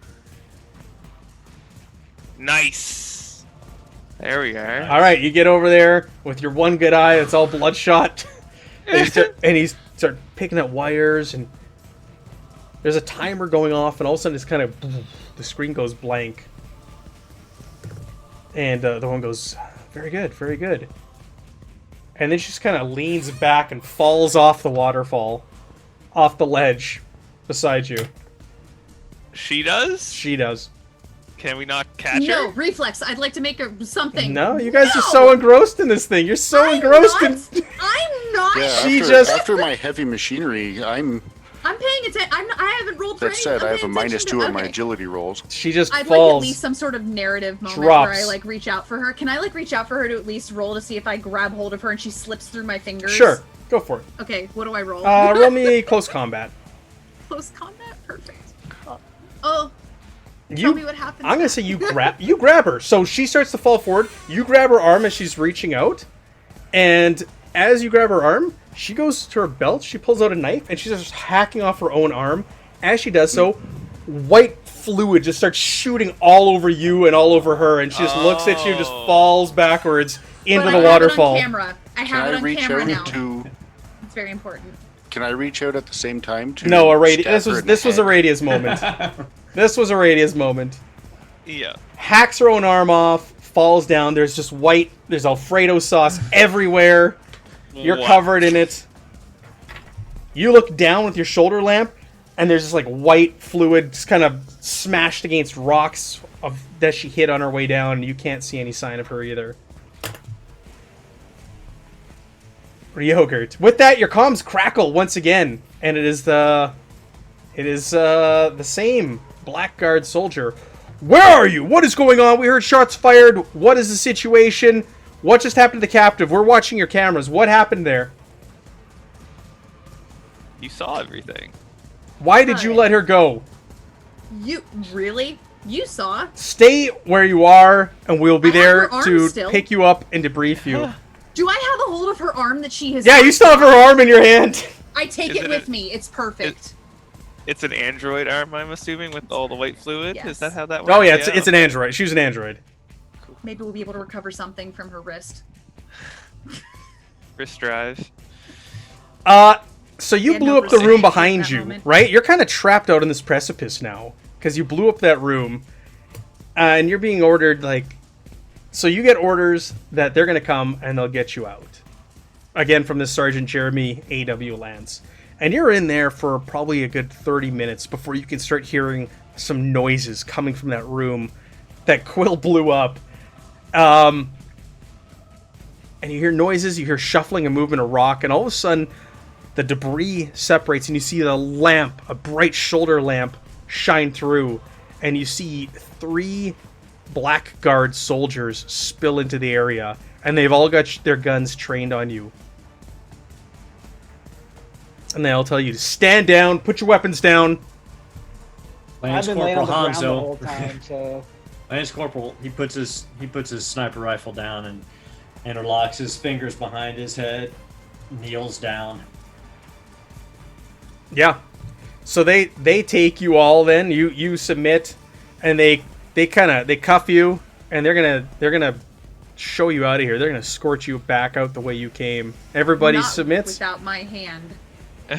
Nice. There we are. All right, you get over there with your one good eye that's all bloodshot. and he's start picking at wires, and there's a timer going off, and all of a sudden it's kind of the screen goes blank, and the one goes, very good, very good, and then she just kind of leans back and falls off the waterfall, off the ledge beside you. She does? She does. Can we not catch No, her? reflex. I'd like to make her something. No, you guys are No! so engrossed in this thing. You're so I'm engrossed not. in. I'm not. Yeah, She after, just- after my heavy machinery, I'm paying attention. I haven't rolled for that any. said, I'm I have a paying attention -2 to- on my okay. agility rolls. She just I'd like at falls. least some sort of narrative moment Drops. where I like reach out for her. Can I like reach out for her to at least roll to see if I grab hold of her and she slips through my fingers? Sure, go for it. Okay, what do I roll? Roll me close combat. Close combat? Perfect. Oh, tell You, me what happens. I'm gonna say you grab her. So she starts to fall forward. You grab her arm as she's reaching out, and as you grab her arm, she goes to her belt. She pulls out a knife and she starts hacking off her own arm. As she does so, white fluid just starts shooting all over you and all over her, and she just looks at you, just falls backwards into But the I have waterfall. It on camera. I Can have it I on reach camera now. out to? It's very important. Can I reach out at the same time to? No, stab this her was in this the was a head? Radia's moment. This was a Radia's moment. Yeah. Hacks her own arm off, falls down. There's just white. There's Alfredo sauce everywhere. You're What? covered in it. You look down with your shoulder lamp, and there's just like white fluid just kind of smashed against rocks that she hit on her way down, and you can't see any sign of her either. Yogurt. With that, your comms crackle once again, and it is the same Blackguard soldier. Where are you? What is going on? We heard shots fired. What is the situation? What just happened to the captive? We're watching your cameras. What happened there? You saw everything. Why did you Hi. let her go? You really? You saw? Stay where you are, and we'll be I have there her arm to still. pick you up and debrief you. Do I have a hold of her arm that she has? Yeah, you still have her arm in your hand. I take Is it it with a- me. It's perfect. It's an android arm, I'm assuming, with all the white fluid. Yes. Is that how that works? Oh yeah, it's an android. She's an android. Maybe we'll be able to recover something from her wrist. wrist drive. So you And blew no up the room restraint at behind that you, moment. right? You're kind of trapped out in this precipice now because you blew up that room, and you're being ordered like. So you get orders that they're gonna come and they'll get you out. Again, from this Sergeant Jeremy A.W. Lance, and you're in there for probably a good 30 minutes before you can start hearing some noises coming from that room that Quill blew up. And you hear noises, you hear shuffling and movement of rock, and all of a sudden the debris separates and you see the lamp, a bright shoulder lamp, shine through, and you see 3 Blackguard soldiers spill into the area, and they've all got their guns trained on you. And they all tell you to stand down, put your weapons down. I've Lance been laying on Corporal the ground the whole Hanzo. time, so Lance Corporal, he puts his sniper rifle down and interlocks his fingers behind his head, kneels down. Yeah. So they take you all then, you submit, and they cuff you, and they're gonna show you out of here. They're gonna escort you back out the way you came. Everybody Not submits. without my hand.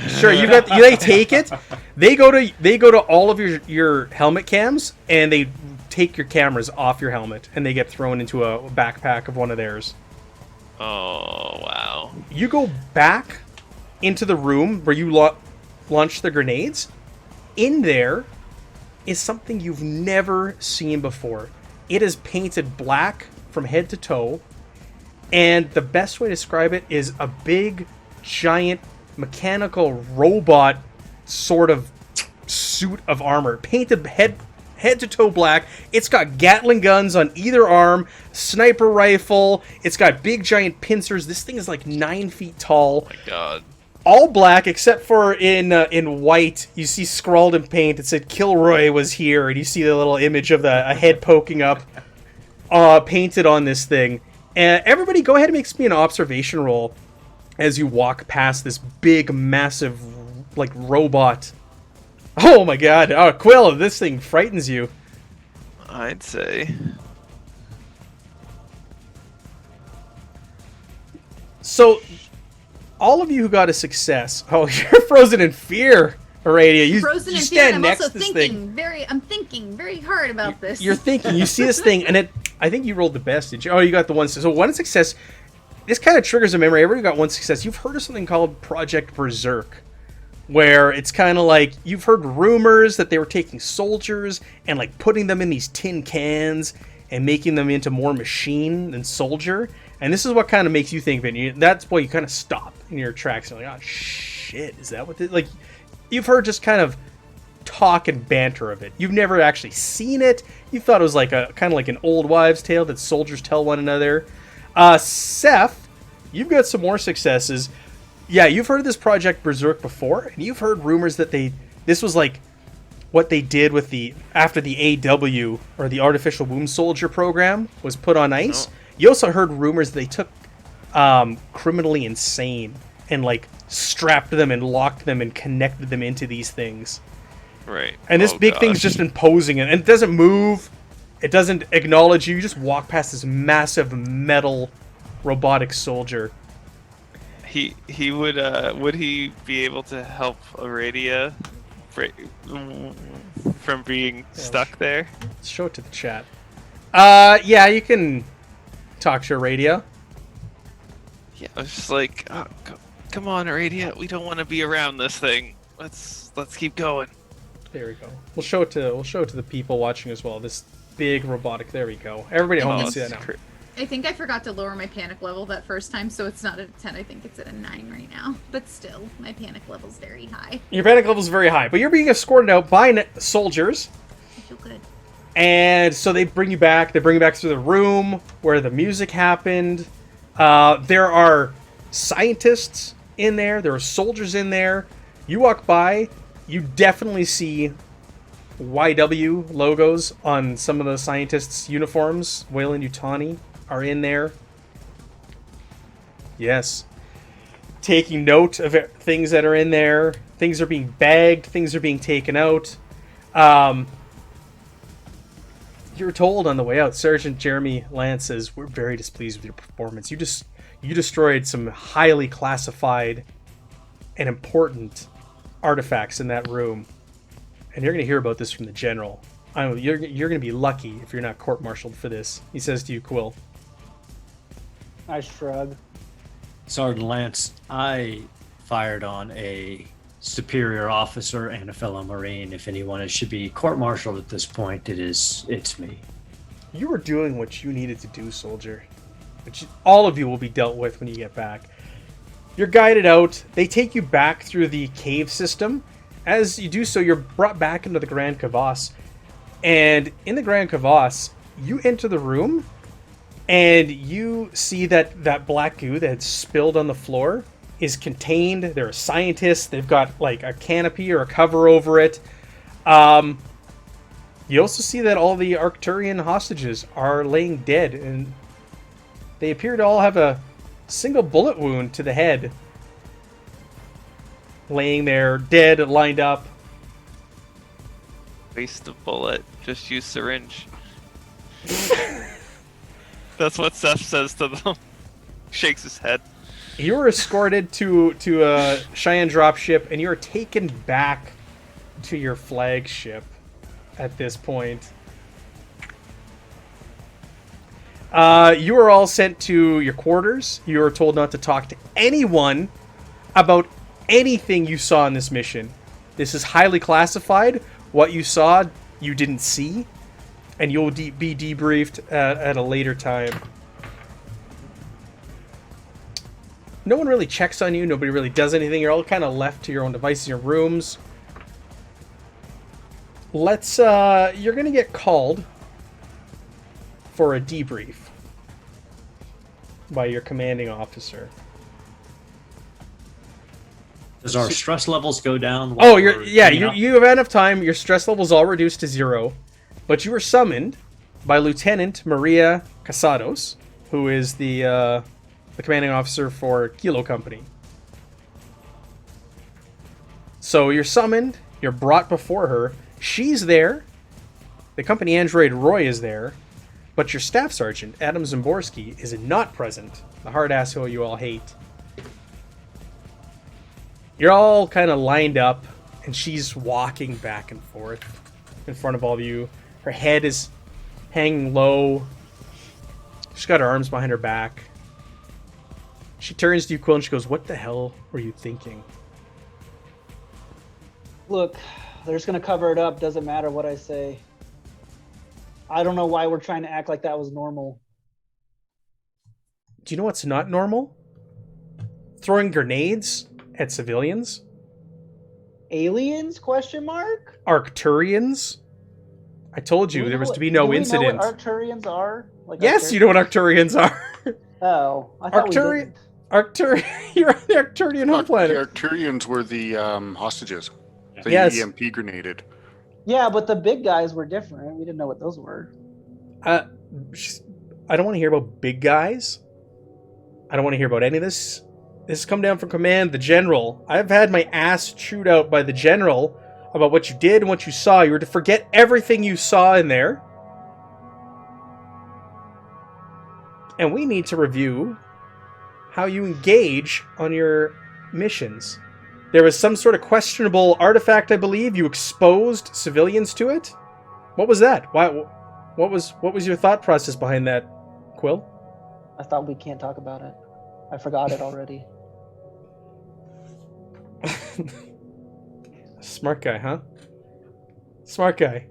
Sure, you got. They take it. They go to all of your helmet cams, and they take your cameras off your helmet, and they get thrown into a backpack of one of theirs. Oh, wow. You go back into the room where you launch the grenades. In there is something you've never seen before. It is painted black from head to toe, and the best way to describe it is a big, giant, mechanical robot sort of suit of armor, painted head to toe black. It's got Gatling guns on either arm, sniper rifle. It's got big giant pincers. This thing is like 9 feet tall. Oh my god. All black except for in white. You see scrawled in paint. It said Kilroy was here, and you see the little image of a head poking up, painted on this thing. And everybody, go ahead and make me an observation roll as you walk past this big, massive, like, robot. Oh my god. Oh, Quill, this thing frightens you. I'd say. So, all of you who got a success. Oh, you're frozen in fear, Aradia. You Frozen in fear, stand and I'm next also to this thinking thing. I'm thinking very hard about this. You're thinking. You see this thing, and I think you rolled the best, did you? Oh, you got the one. So one success. This kind of triggers a memory. Everybody got one success. You've heard of something called Project Berserk, where it's kind of like you've heard rumors that they were taking soldiers and like putting them in these tin cans and making them into more machine than soldier. And this is what kind of makes you think of it. That's why you kind of stop in your tracks and you're like, oh shit, is that what this? Like, you've heard just kind of talk and banter of it. You've never actually seen it. You thought it was like a kind of like an old wives' tale that soldiers tell one another. Seth, you've got some more successes. Yeah, you've heard of this Project Berserk before, and you've heard rumors that this was like what they did with after the AW, or the Artificial Womb Soldier program, was put on ice. Oh. You also heard rumors that they took criminally insane and like strapped them and locked them and connected them into these things. Right. And this big gosh. thing's just imposing it, and it doesn't move. It doesn't acknowledge you. You just walk past this massive metal robotic soldier. He would he be able to help Aradia from being stuck there? Let's show it to the chat. Yeah, you can talk to Aradia. Yeah, I was just like, oh, come on, Aradia, we don't want to be around this thing. Let's keep going. There we go. We'll show it to the people watching as well. This big robotic. There we go. Everybody at home can see that now. I think I forgot to lower my panic level that first time, so it's not at a 10. I think it's at a 9 right now. But still, my panic level's very high. Your panic level's very high, but you're being escorted out by soldiers. I feel good. And so they bring you back. They bring you back to the room where the music happened. There are scientists in there. There are soldiers in there. You walk by, you definitely see YW logos on some of the scientists' uniforms. Weyland-Yutani are in there. Yes. Taking note of things that are in there. Things are being bagged. Things are being taken out. You're told on the way out, Sergeant Jeremy Lance says, we're very displeased with your performance. You destroyed some highly classified and important artifacts in that room. And you're going to hear about this from the general. You're going to be lucky if you're not court-martialed for this. He says to you, Quill. I shrug. Sergeant Lance, I fired on a superior officer and a fellow Marine. If anyone should be court-martialed at this point, it's me. You were doing what you needed to do, soldier. Which all of you will be dealt with when you get back. You're guided out. They take you back through the cave system. As you do so, you're brought back into the Grand Kavasse. And in the Grand Kavasse, you enter the room, and you see that black goo that had spilled on the floor is contained. There are scientists. They've got like a canopy or a cover over it. You also see that all the Arcturian hostages are laying dead, and they appear to all have a single bullet wound to the head. Laying there, dead, lined up. Waste of bullet. Just use syringe. That's what Seth says to them. Shakes his head. You are escorted to a Cheyenne dropship, and you are taken back to your flagship at this point. You are all sent to your quarters. You are told not to talk to anyone about anything you saw in this mission. This is highly classified. What you saw, you didn't see, and you'll be debriefed at a later time. No one really checks on you. Nobody really does anything. You're all kind of left to your own devices, your rooms. You're going to get called for a debrief by your commanding officer. Does our stress levels go down? Oh, you have enough time. Your stress level's all reduced to 0, but you were summoned by Lieutenant Maria Casados, who is the commanding officer for Kilo Company. So you're summoned. You're brought before her. She's there. The company android Roy is there, but your staff sergeant Adam Zimborski is not present. The hard asshole you all hate. You're all kind of lined up, and she's walking back and forth in front of all of you. Her head is hanging low. She's got her arms behind her back. She turns to you, Quill, and she goes, "What the hell were you thinking?" Look, they're just going to cover it up. Doesn't matter what I say. I don't know why we're trying to act like that was normal. Do you know what's not normal? Throwing grenades at civilians? Aliens? Question mark? Arcturians? I told you there was to be no incident. Do we know what Arcturians are? Like yes, you know what Arcturians are. Oh, I thought we didn't. You're on the Arcturian home planet. The Arcturians were the hostages. They Yes. EMP grenaded. Yeah, but the big guys were different. We didn't know what those were. I don't want to hear about big guys. I don't want to hear about any of this. This has come down from command, the general. I've had my ass chewed out by the general about what you did and what you saw. You were to forget everything you saw in there. And we need to review how you engage on your missions. There was some sort of questionable artifact, I believe. You exposed civilians to it. What was that? Why? What was your thought process behind that, Quill? I thought we can't talk about it. I forgot it already. Smart guy, huh? Smart guy.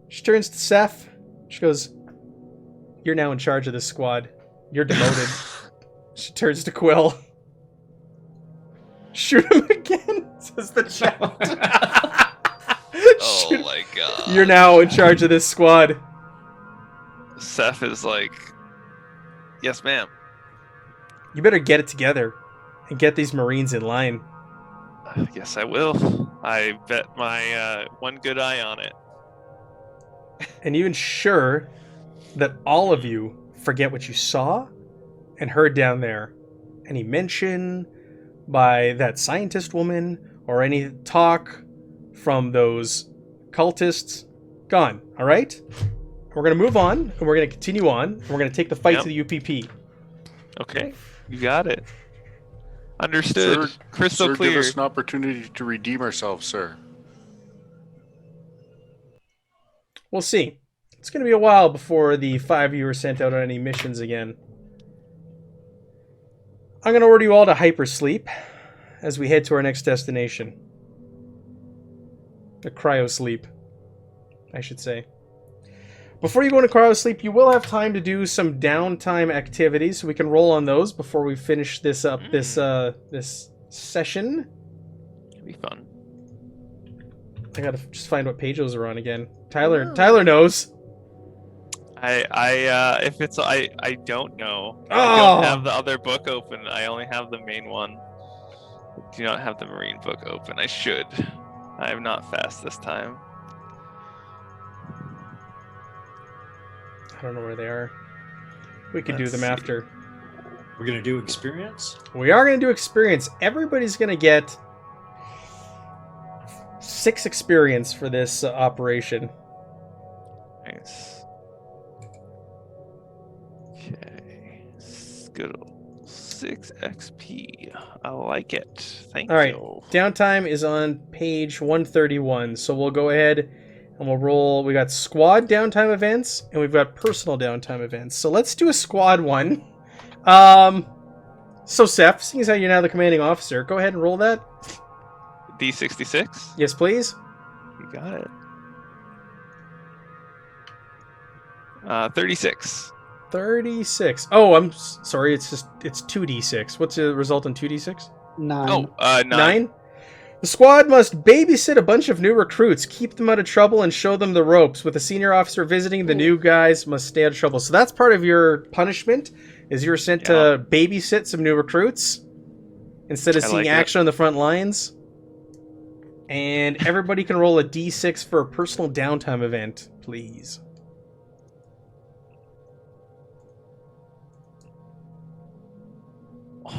She turns to Seth. She goes, "You're now in charge of this squad. You're demoted." She turns to Quill. "Shoot him again," says the chat. Oh my god. You're now in charge of this squad. Seth is like, "Yes, ma'am." You better get it together and get these Marines in line. Yes, I will. I bet my one good eye on it. And you ensure that all of you forget what you saw and heard down there. Any mention by that scientist woman or any talk from those cultists, gone, all right? We're going to move on, and we're going to continue on, and we're going to take the fight to the UPP. Okay, you got it. Understood. Crystal clear. Give us an opportunity to redeem ourselves, sir. We'll see. It's going to be a while before the 5 of you are sent out on any missions again. I'm going to order you all to hypersleep as we head to our next destination. A cryosleep, I should say. Before you go into cryosleep, you will have time to do some downtime activities, so we can roll on those before we finish this up. This session. It'll be fun. I gotta just find what page those are on again. Tyler knows. If it's I don't know. I don't have the other book open. I only have the main one. I do not have the Marine book open. I should. I am not fast this time. I don't know where they are. We could do Let's them see. after. We're going to do experience? We are going to do experience. Everybody's going to get 6 experience for this operation. Nice. Good old 6 XP. I like it. Thank All right. you. Downtime is on page 131. So we'll go ahead and we'll roll. We got squad downtime events and we've got personal downtime events. So let's do a squad one. So Seth, seeing as how you're now the commanding officer, go ahead and roll that. D66? Yes, please. You got it. 36. 36. Oh, I'm sorry. It's 2d6. What's the result in 2d6? 9. Oh, 9. 9. The squad must babysit a bunch of new recruits, keep them out of trouble, and show them the ropes. With a senior officer visiting, the new guys must stay out of trouble. So that's part of your punishment, is you're sent to babysit some new recruits instead of seeing action on the front lines. And everybody can roll a d6 for a personal downtime event, please.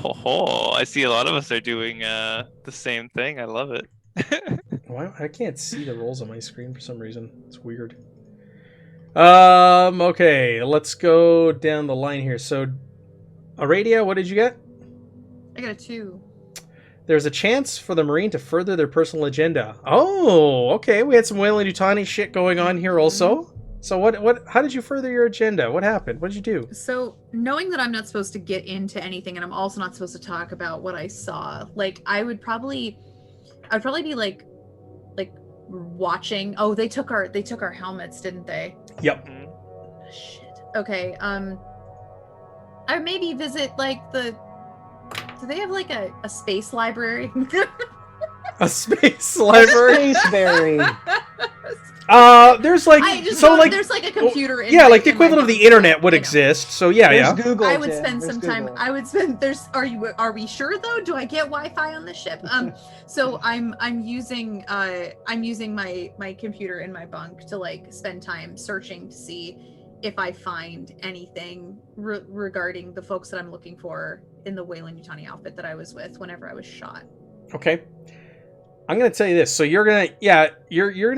Oh, I see a lot of us are doing the same thing. I love it. Why I can't see the rolls on my screen for some reason. It's weird. Okay, let's go down the line here. So, Aradia, what did you get? I got a 2. There's a chance for the Marine to further their personal agenda. Oh, okay. We had some Weyland-Yutani shit going on here also. So how did you further your agenda? What happened? What did you do? So, knowing that I'm not supposed to get into anything and I'm also not supposed to talk about what I saw, like I'd probably be like watching. Oh, they took our helmets, didn't they? Yep. Shit. Okay. I maybe visit like do they have like a space library? A space library? Spaceberry. There's like there's like a computer. Yeah, like the equivalent of the internet would exist. So yeah. Google. I would spend There's some time. Google. I would spend. Are we sure though? Do I get Wi-Fi on the ship? So I'm using my computer in my bunk to like spend time searching to see if I find anything regarding the folks that I'm looking for in the Weyland-Yutani outfit that I was with whenever I was shot. Okay. I'm gonna tell you this. So you're gonna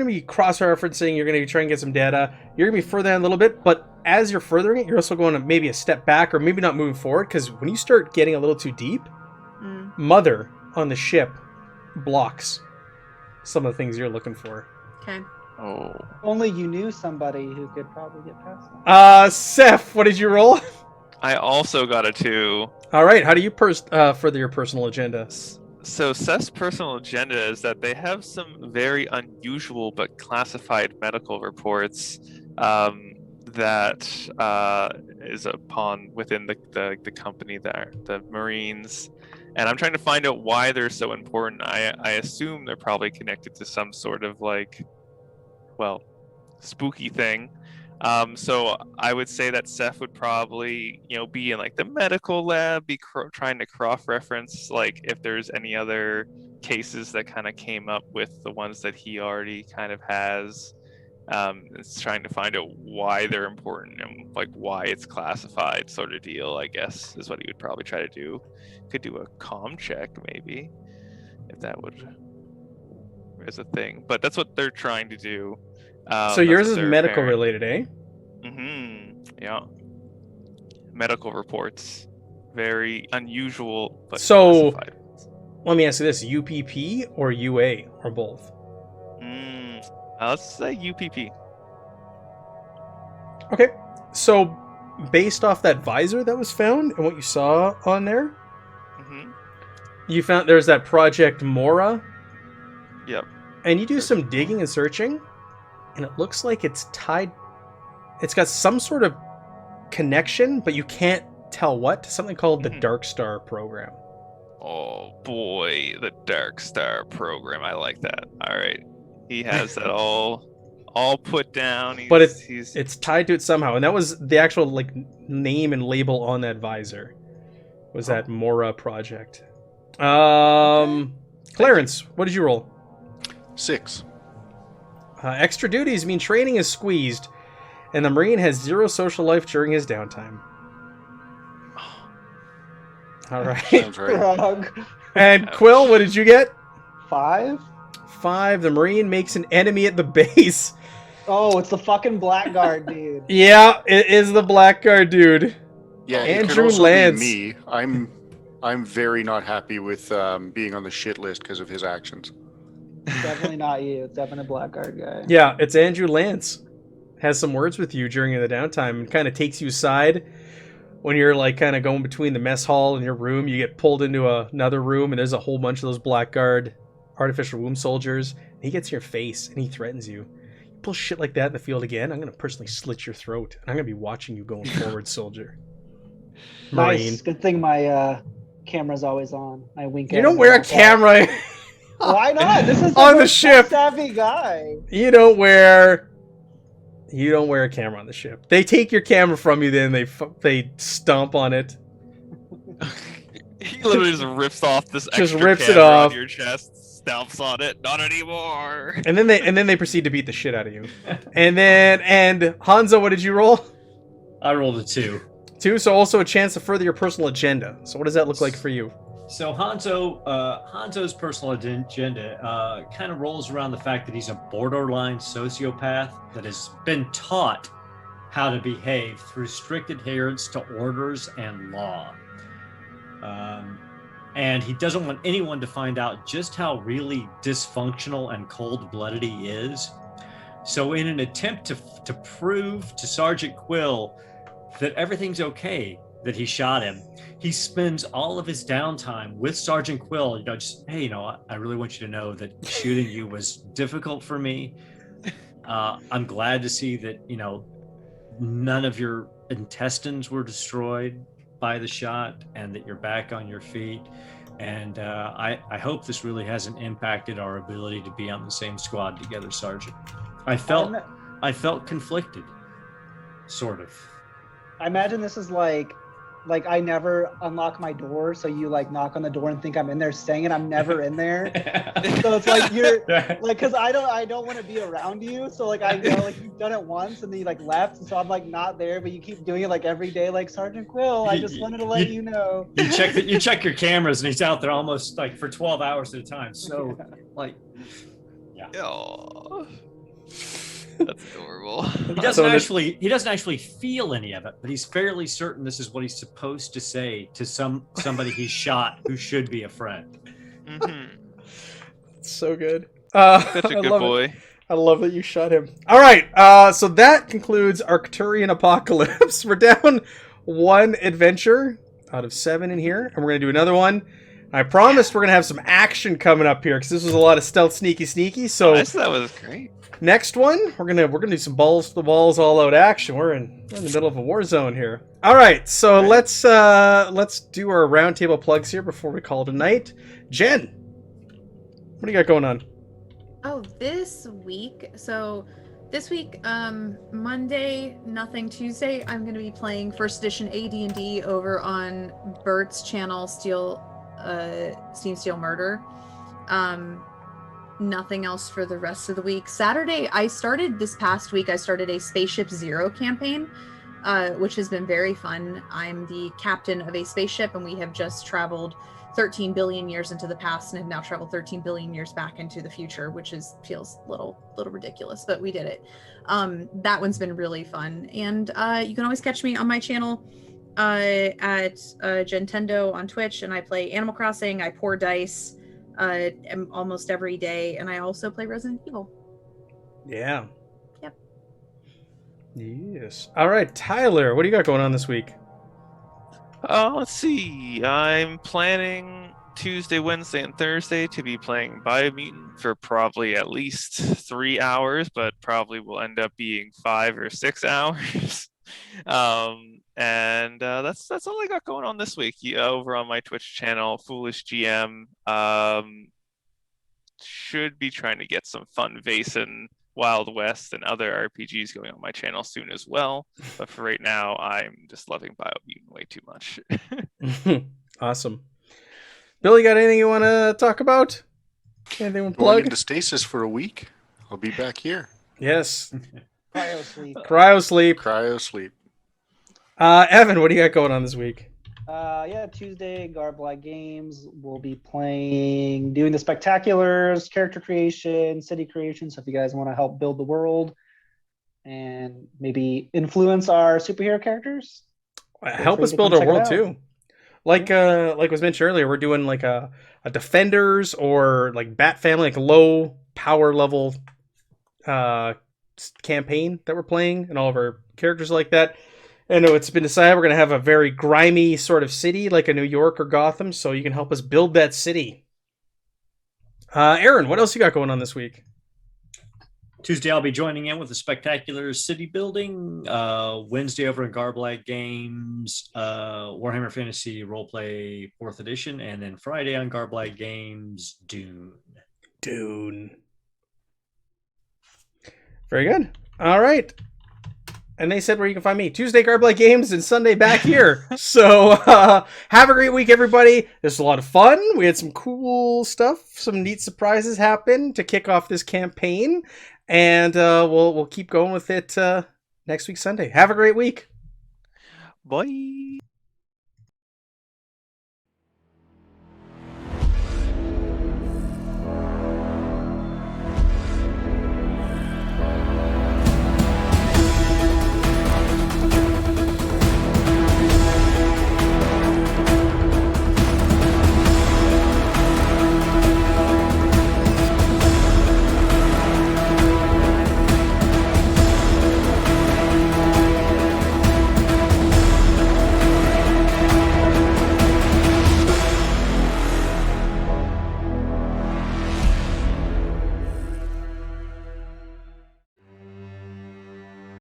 be cross-referencing. You're gonna be trying to get some data. You're gonna be furthering a little bit, but as you're furthering it, you're also going to maybe a step back or maybe not moving forward, because when you start getting a little too deep, Mother on the ship blocks some of the things you're looking for. Okay. Oh. Only you knew somebody who could probably get past that. Seth, what did you roll? I also got a 2. All right. How do you further your personal agenda? So Seth's personal agenda is that they have some very unusual but classified medical reports that is within the company there, the Marines, and I'm trying to find out why they're so important. I assume they're probably connected to some sort of spooky thing. So I would say that Seth would probably, be in like the medical lab, be trying to cross-reference like if there's any other cases that kind of came up with the ones that he already kind of has. It's trying to find out why they're important and like why it's classified, sort of deal. I guess is what he would probably try to do. Could do a comm check maybe, if that is a thing. But that's what they're trying to do. So yours is medical related, eh? Yeah. Medical reports. Very unusual, but so classified. Let me ask you this: UPP or UA or both? Let's say UPP. Okay. So based off that visor that was found and what you saw on there, you found there's that Project Mora. Yep. And you do some digging and searching, and it looks like it's tied. It's got some sort of connection, but you can't tell what, to something called the Dark Star program. Oh boy, the Dark Star program. I like that. All right. He has that all put down. But it's tied to it somehow, and that was the actual like name and label on that visor. Was that Mora project? Clarence, what did you roll? 6. Extra duties mean training is squeezed, and the Marine has 0 social life during his downtime. All right. Sounds right. Frog. And Quill, what did you get? 5? 5. The Marine makes an enemy at the base. Oh, it's the fucking Blackguard dude. Yeah, it is the Blackguard dude. Yeah, it could Andrew also Lance. be me. I'm very not happy with being on the shit list because of his actions. Definitely not you. It's definitely a Blackguard guy. Yeah, it's Andrew Lance. Has some words with you during the downtime and kind of takes you aside when you're like kind of going between the mess hall and your room. You get pulled into another room and there's a whole bunch of those Blackguard artificial womb soldiers. And he gets in your face and he threatens you. You pull shit like that in the field again, I'm going to personally slit your throat. And I'm going to be watching you going forward, soldier. Marine. Nice. Good thing my camera's always on. I wink. You at don't him wear a about that. camera Why not? This is on the most ship. savvy guy. You don't wear a camera on the ship. They take your camera from you, then they stomp on it. He literally just rips off this Just extra rips it camera off. on your chest, stomps on it. Not anymore. And then they proceed to beat the shit out of you. And Hanzo, what did you roll? I rolled a 2. 2, so also a chance to further your personal agenda. So what does that look like for you? So Hanzo's personal agenda kind of rolls around the fact that he's a borderline sociopath that has been taught how to behave through strict adherence to orders and law. And he doesn't want anyone to find out just how really dysfunctional and cold-blooded he is. So in an attempt to prove to Sergeant Quill that everything's okay, that he shot him, he spends all of his downtime with Sergeant Quill, just, hey, I really want you to know that shooting you was difficult for me. I'm glad to see that, none of your intestines were destroyed by the shot and that you're back on your feet. And I hope this really hasn't impacted our ability to be on the same squad together, Sergeant. I felt conflicted, sort of. I imagine this is like I never unlock my door, so you like knock on the door and think I'm in there staying, and I'm never in there. So it's like you're like, because I don't want to be around you. So like I know like you've done it once and then you like left, and so I'm like not there, but you keep doing it like every day, like Sergeant Quill. I just wanted to let you know. You check your cameras, and he's out there almost like for 12 hours at a time. So like, yeah. Oh, that's adorable. He doesn't actually feel any of it, but he's fairly certain this is what he's supposed to say to somebody he shot who should be a friend. Mm-hmm. So good. Such a good boy. I love that you shot him. All right, so that concludes Arcturian Apocalypse. We're down 1 adventure out of 7 in here, and we're gonna do another one. I promised we're gonna have some action coming up here because this was a lot of stealth, sneaky. So that was great. Next one, we're gonna do some balls to the walls, all out action. We're in the middle of a war zone here. All right, so let's do our roundtable plugs here before we call it a night. Jen, what do you got going on? Oh, this week, Monday, nothing. Tuesday, I'm going to be playing first edition AD&D over on Bert's channel, Steam Steel Murder. Nothing else for the rest of the week. Saturday, this past week, I started a Spaceship Zero campaign, which has been very fun. I'm the captain of a spaceship, and we have just traveled 13 billion years into the past and have now traveled 13 billion years back into the future, which feels a little ridiculous, but we did it. That one's been really fun. And you can always catch me on my channel at Gentendo on Twitch, and I play Animal Crossing. I pour dice almost every day, and I also play Resident Evil. Yeah. Yep. Yes. All right, Tyler, what do you got going on this week? Let's see. I'm planning Tuesday, Wednesday, and Thursday to be playing Biomutant for probably at least 3 hours, but probably will end up being 5 or 6 hours. And that's all I got going on this week. Over on my Twitch channel, Foolish GM, should be trying to get some fun Vaesen, Wild West, and other RPGs going on my channel soon as well. But for right now, I'm just loving Biomutant way too much. Awesome. Billy, got anything you want to talk about? Anything to plug? Going into stasis for a week. I'll be back here. Yes. Cryo Cryo-sleep. Evan, what do you got going on this week? Tuesday, Garblag Games. We'll be doing the spectaculars, character creation, city creation. So if you guys want to help build the world and maybe influence our superhero characters. help free us to build come our check it world out. too. Like was mentioned earlier, we're doing like a defenders or like bat family, like low power level campaign that we're playing, and all of our characters like that. I know it's been decided we're gonna have a very grimy sort of city, like a New York or Gotham, so you can help us build that city. Aaron, what else you got going on this week? Tuesday, I'll be joining in with the Spectacular City Building. Wednesday, over in Garblag Games, Warhammer Fantasy Roleplay 4th Edition. And then Friday on Garblag Games, Dune. Very good. All right. And they said where you can find me. Tuesday, Garblag Games, and Sunday back here. So have a great week, everybody. This was a lot of fun. We had some cool stuff. Some neat surprises happen to kick off this campaign. And we'll keep going with it next week, Sunday. Have a great week. Bye.